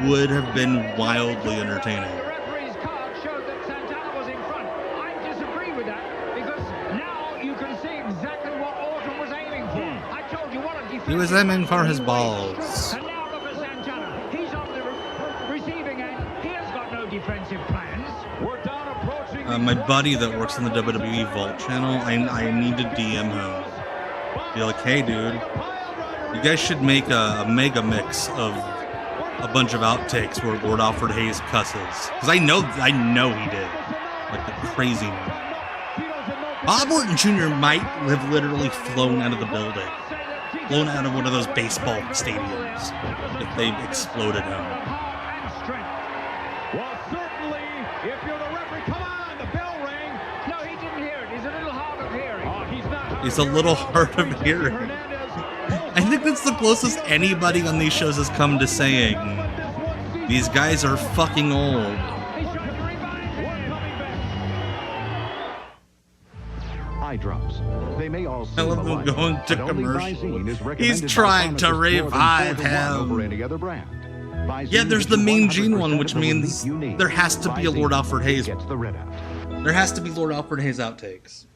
would have been wildly entertaining. The referee's card showed that Santana was in front. I disagree with that because now you can see exactly what Orton was aiming for. I told you what a defense. He was aiming for his balls. And now look at Santana. He's on the receiving end. He has got no defensive plans. We're down approaching. My buddy that works in the WWE Vault channel, I need to DM him. Be like, hey dude, You guys should make a mega mix of a bunch of outtakes where Lord Alfred Hayes cusses. Because I know he did. Like the crazy man. Bob Orton Jr. might have literally flown out of the building. Flown out of one of those baseball stadiums if they exploded him. Well, certainly, if you're the referee, come on, the bell rang. No, he didn't hear it. He's a little hard of hearing. Oh, he's not. He's a little hard of hearing. I think that's the closest anybody on these shows has come to saying, these guys are fucking old. Eye drops. They may all I love them going to commercial. He's trying to revive him. Over any other brand. Yeah, there's the Mean Gene one, which means there has to be a Lord Alfred Hayes. There has to be Lord Alfred Hayes outtakes.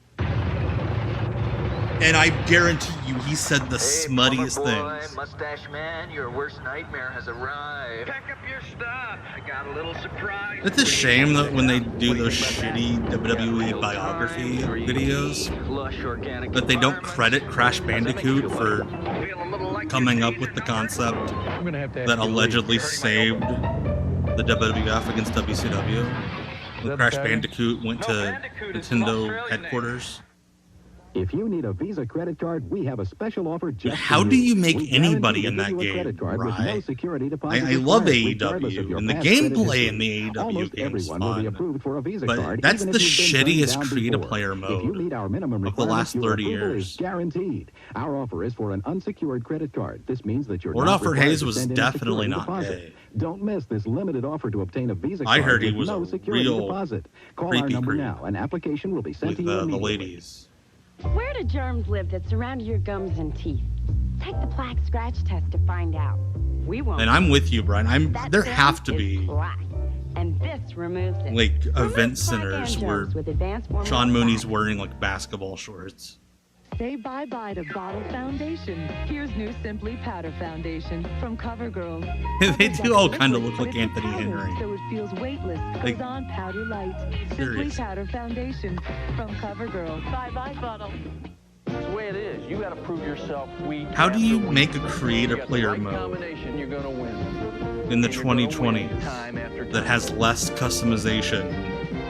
And I guarantee you, he said the smuttiest things. Mustache man, your worst nightmare has arrived. Pack up your stuff. I got a little surprise. It's a shame that when they do those shitty WWE biography videos, that they don't credit Crash Bandicoot for coming up with the concept that allegedly saved the WWF against WCW. When Crash Bandicoot went to Nintendo headquarters. If you need a Visa credit card, we have a special offer just How do you make anybody in that game, right? I love AEW, and the gameplay in the AEW game is fun, but that's the shittiest free-to-player mode of the last 30 years. Guaranteed. Our offer is for an unsecured credit card. This means that you're Lord Alfred Hayes was definitely not gay. Don't miss this limited offer to obtain a Visa card. I heard he was no a security real deposit. Call creepy our number creep now. An application will be sent with to you the immediately. ladies. Where do germs live that surround your gums and teeth? Take the plaque scratch test to find out. We won't. And I'm with you, Brian. There have to be plaque, and this removes it. like event Remove centers plaque and where germs with advanced form Sean of Mooney's plaque. wearing like basketball shorts. Say bye-bye to bottle foundation. Here's new Simply Powder Foundation from CoverGirl. They do all kind of look like Anthony Henry. So it feels weightless, Like, goes on powder light. Simply serious. Powder Foundation from CoverGirl. Bye-bye bottle. It's the way it is. You got to prove yourself week. How do you after make week. a creator You got the player right mode combination, you're gonna win. in the And you're gonna win 2020s time after that time. has less customization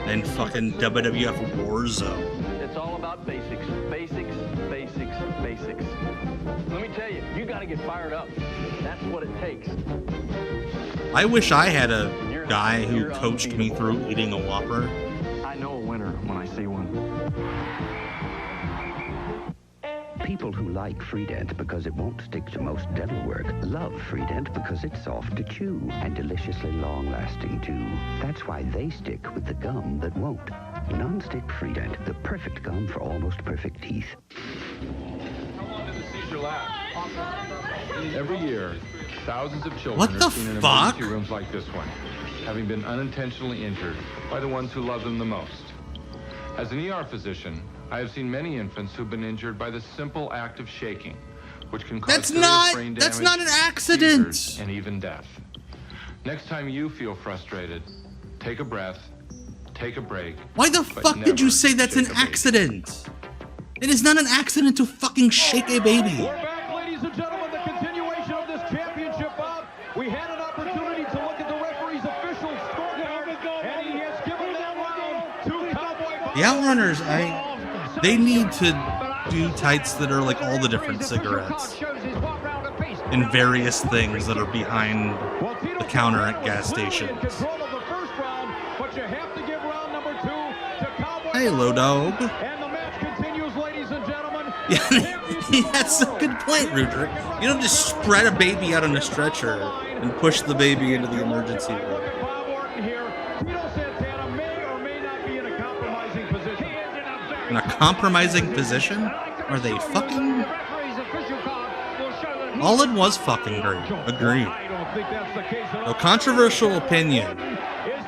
than fucking WWF Warzone? It's all about basics. Basics, basics, basics. Let me tell you, you got to get fired up. That's what it takes. I wish I had a guy who coached me through eating a Whopper. I know a winner when I see one. People who like Freedent because it won't stick to most dental work love Freedent because it's soft to chew and deliciously long-lasting too. That's why they stick with the gum that won't. Non-stick Freedent, the perfect gum for almost perfect teeth. Every year, thousands of children What the are seen in fuck? emergency rooms like this one, having been unintentionally injured by the ones who love them the most. As an ER physician, I have seen many infants who've been injured by the simple act of shaking, which can cause That's serious not- brain that's damage, not an accident. seizures, and even death. Next time you feel frustrated, take a breath, take a break. Why the but fuck did you never say that's an shake a baby. accident? It is not an accident to fucking shake a baby. We're back, ladies and gentlemen. The continuation of this championship bout. We had an opportunity to look at the referee's official scorecard, and he has given that round to Cowboy Bob. The Outrunners, they need to do tights that are like all the different cigarettes and various things that are behind the counter at gas stations. Control of the first round, but you have to give round number 2 to Cowboy Hey, Bob. low dog. And the match continues, ladies and gentlemen. Yeah, that's a good point, Rudrick. You don't just spread a baby out on a stretcher and push the baby into the emergency room. Bob Orton here. Tito Santana may or may not be in a compromising position. In a compromising position? Are they fucking? Olin was fucking great. Agreed. A controversial opinion.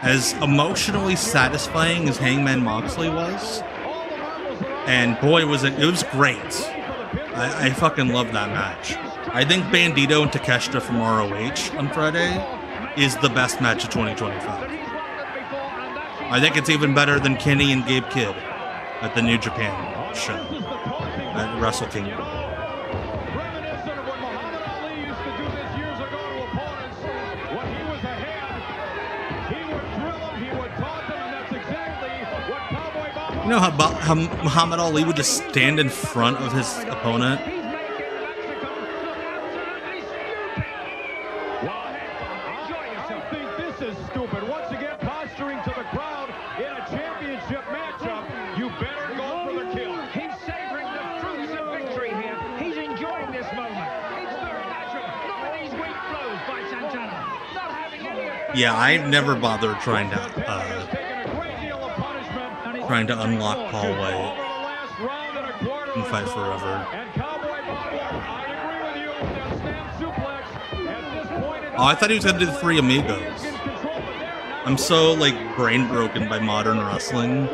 As emotionally satisfying as Hangman Moxley was, and boy was it was great. I fucking love that match. I think Bandito and Takeshita from ROH on Friday is the best match of 2025. I think it's even better than Kenny and Gabe Kidd at the New Japan show at Wrestle Kingdom. You know how Muhammad Ali would just stand in front of his opponent? I think this is stupid. Once again, posturing to the crowd in a championship matchup. You better go for the kill. He's savoring the fruits of victory here. He's enjoying this moment. It's very natural. Look at these weak flows by Santana. Not having any... Yeah, I've never bothered trying to unlock Paul White and Fight Forever. Oh, I thought he was gonna do the Three Amigos. I'm so like brain broken by modern wrestling,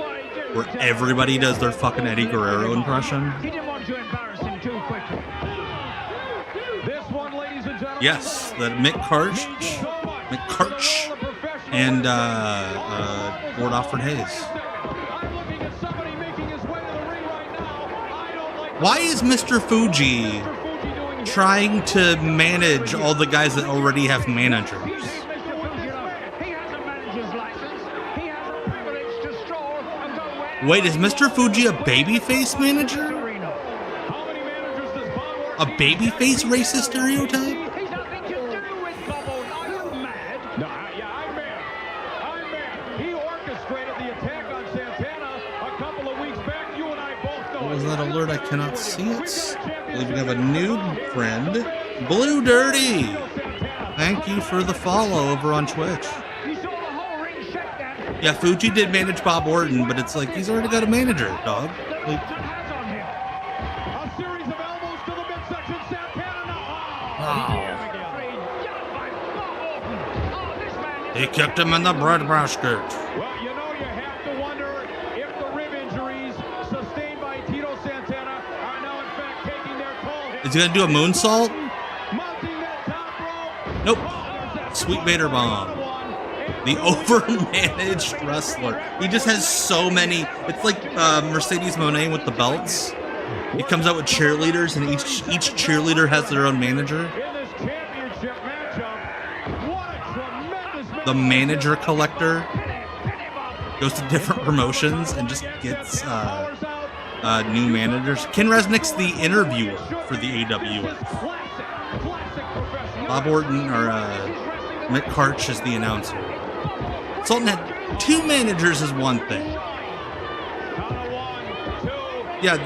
where everybody does their fucking Eddie Guerrero impression. He didn't want to embarrass him too quickly. Yes, that Mick Karch and Lord Alfred Hayes. Why is Mr. Fuji trying to manage all the guys that already have managers? Wait, is Mr. Fuji a babyface manager? A babyface racist stereotype? What was that alert? I cannot see it. I believe we have a new friend, Blue Dirty. Thank you for the follow over on Twitch. Yeah, Fuji did manage Bob Orton, but it's like he's already got a manager, dog. Like, he kicked him in the bread basket. Well, you know, you have to wonder if the rib injuries sustained by Tito Santana are now in fact taking their toll. Is he gonna do a moonsault? Nope. Sweet Vader bomb. The overmanaged wrestler. He just has so many. It's like Mercedes Moné with the belts. He comes out with cheerleaders, and each cheerleader has their own manager. The manager collector goes to different promotions and just gets new managers. Ken Resnick's the interviewer for the AWF. Bob Orton or Mick Karch is the announcer. Sultan had two managers is one thing. Yeah,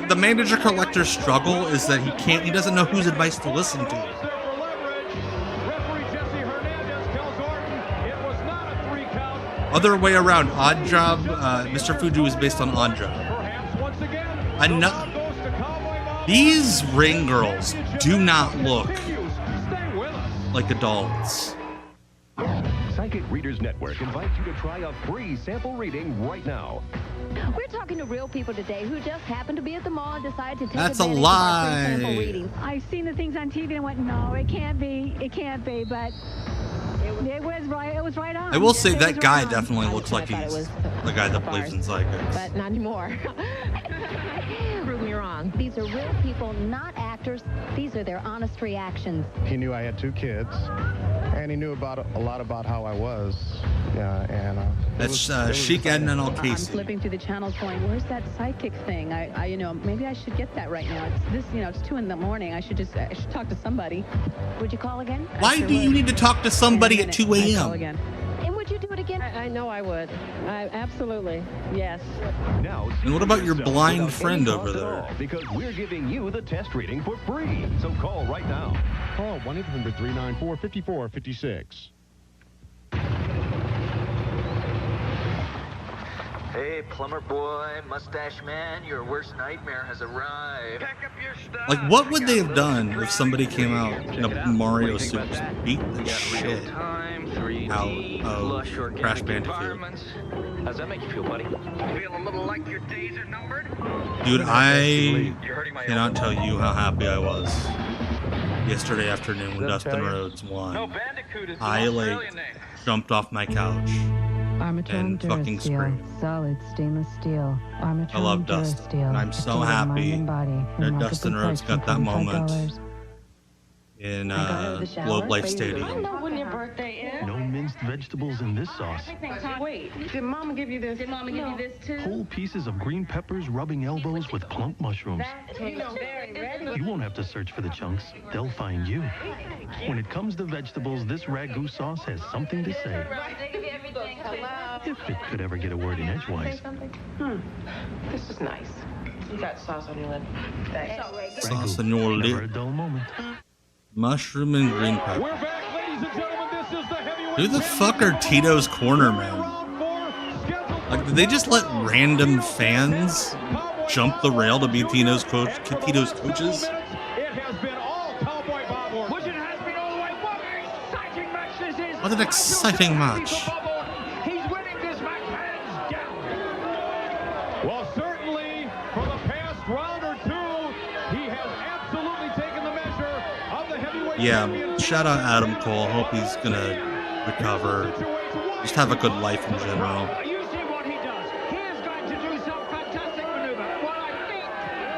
the manager collector's struggle is that he doesn't know whose advice to listen to. Other way around, Odd Job, Mr. Fuji was based on Odd Job. These ring girls do not look like adults. Psychic Readers Network invites you to try a free sample reading right now. We're talking to real people today who just happened to be at the mall and decided to take That's a advantage lie. of our free sample readings. I've seen the things on TV and went, no, it can't be, but it was right. It was right on. I will say that guy definitely looks like he's the guy that believes in psychics. But not anymore. Prove me wrong. These are real people, not actors. These are their honest reactions. He knew I had 2 kids, and he knew a lot about how I was. Yeah, and that's Chic Edna and all I'm Casey. flipping through the channels, going, "Where's that psychic thing? I maybe I should get that right now. It's this, it's 2 a.m. I should talk to somebody. Would you call again? Why do you need to talk to somebody at 2 a.m.? And would you do it again? I know I would. Absolutely. Yes. Now, And what about your blind friend over there? Because we're giving you the test reading for free. So call right now. Call 1-800-394-5456. Hey, plumber boy, mustache man, your worst nightmare has arrived. Pack up your stuff. Like, what would they have done if somebody came out in a Mario suit and just beat the shit out of Crash Bandicoot? How's that make you feel, buddy? Feel a little like your days are numbered? Dude, I cannot tell you how happy I was yesterday afternoon when Dustin Rhodes won. I, jumped off my couch and fucking screamed. Solid stainless steel. Armature I love Dustin, and I'm so happy that Dustin Rhodes got that moment in Globe Life Stadium. When your birthday is. No minced vegetables in this sauce. Wait, did Mama give you this? Did Mama give you this too? Whole pieces of green peppers rubbing elbows with plump mushrooms. You won't have to search for the chunks. They'll find you. When it comes to vegetables, this ragu sauce has something to say. If it could ever get a word in edgewise. This is nice. You got sauce on your lip. Thanks. Sauce on your Never a lip. dull moment. Mushroom and green pepper. We're back, ladies and gentlemen. This is the heavyweight. Who the fuck are Tito's corner men? Like, did they just let random fans jump the rail to be Tito's coaches? It has been all Cowboy Bob Orton. Which it has been all the way. What an exciting match this is. What an exciting match. He's winning this match hands down. Well, certainly for the past round or two, he has absolutely taken the measure of the heavyweight Yeah, shout out Adam Cole. Hope he's gonna recover. Just have a good life in general. You see what he does. He is going to do some fantastic maneuver. Well, I think,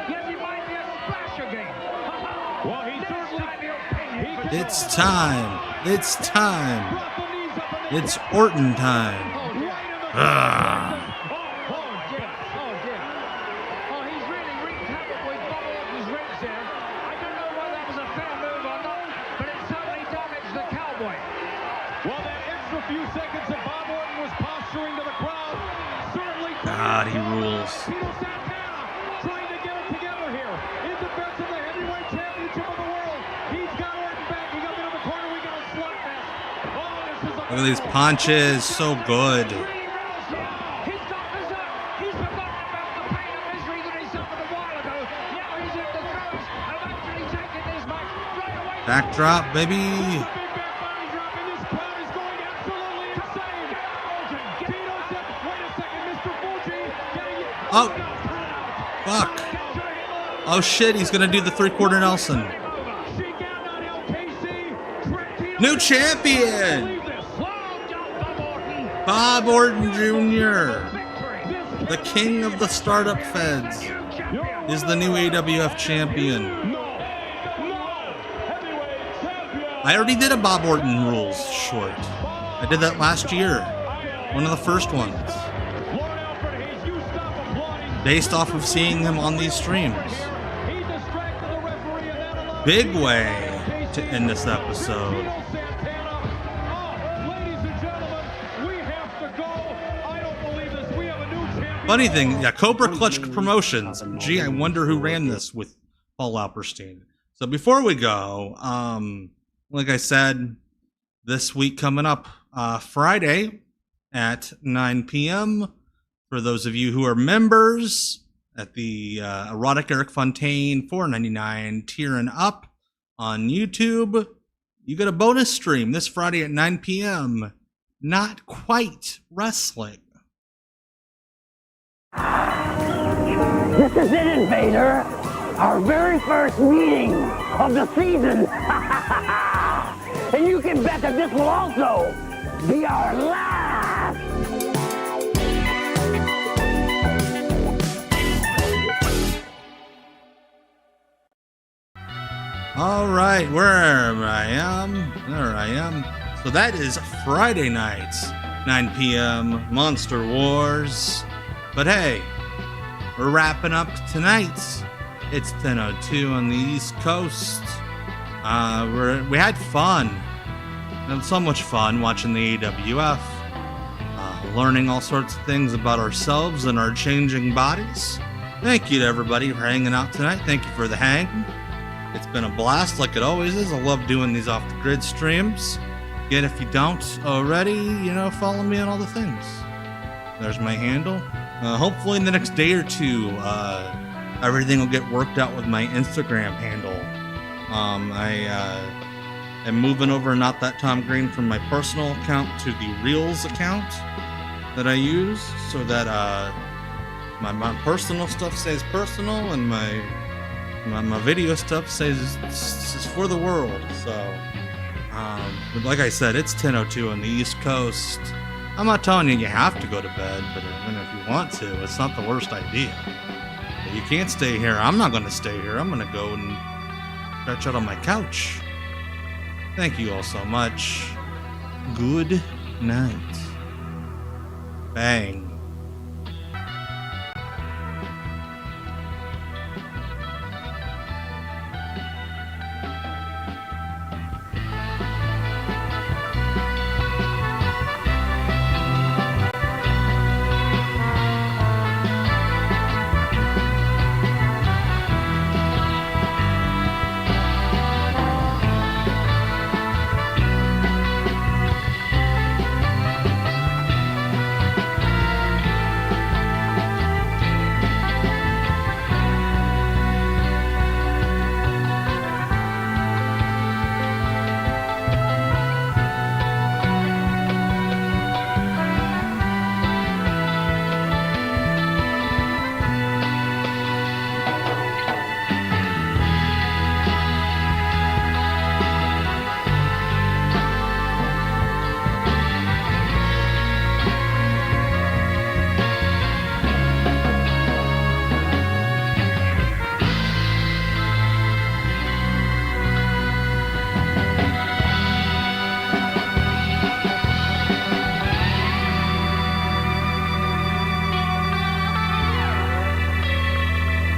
yes, it might be a splash again. Well, he certainly... It's time. It's time. It's Orton time. Ah. He's really wreaked havoc with Bob Orton's ribs there. I don't know whether that was a fair move or not, but it certainly damaged the Cowboy. Well, that extra few seconds that Bob Orton was posturing to the crowd certainly... God, he rules. Tito Santana trying to get it together here in defense of the heavyweight championship of the world. He's got Orton back. He got into the corner. We got a slug fest. Oh, this is a... Look at these punches. So good. Backdrop, baby. Oh, fuck. Oh shit, he's gonna do the three-quarter Nelson. New champion! Bob Orton Jr., the king of the startup feds, is the new AWF champion. I already did a Bob Orton rules short. I did that last year. One of the first ones. Based off of seeing him on these streams. Big way to end this episode. Funny thing, yeah, Cobra Clutch Promotions. Gee, I wonder who ran this with Paul Alperstein. So before we go, like I said, this week coming up, Friday at 9 p.m. For those of you who are members at the Erotic Eric Fontaine $4.99 tier and up on YouTube, you get a bonus stream this Friday at 9 p.m. Not Quite Wrestling. This is it, Invader. Our very first meeting of the season. And you can bet that this will also be our last. All right, where I am. There I am. So that is Friday night, 9 p.m. Monster Wars. But hey, we're wrapping up tonight. It's 10:02 on the East Coast. We had fun. We had so much fun watching the AWF, learning all sorts of things about ourselves and our changing bodies. Thank you to everybody for hanging out tonight. Thank you for the hang. It's been a blast, like it always is. I love doing these off the grid streams. Again, if you don't already, follow me on all the things. There's my handle. Hopefully in the next day or two, everything will get worked out with my Instagram handle. I am moving over Not That Tom Green from my personal account to the Reels account that I use, so that my personal stuff stays personal and my video stuff stays it's for the world. So, but like I said, it's 10:02 on the East Coast. I'm not telling you have to go to bed, but if you want to, it's not the worst idea. If you can't stay here, I'm not going to stay here. I'm going to go and stretch out on my couch. Thank you all so much. Goodbye. night. Bang.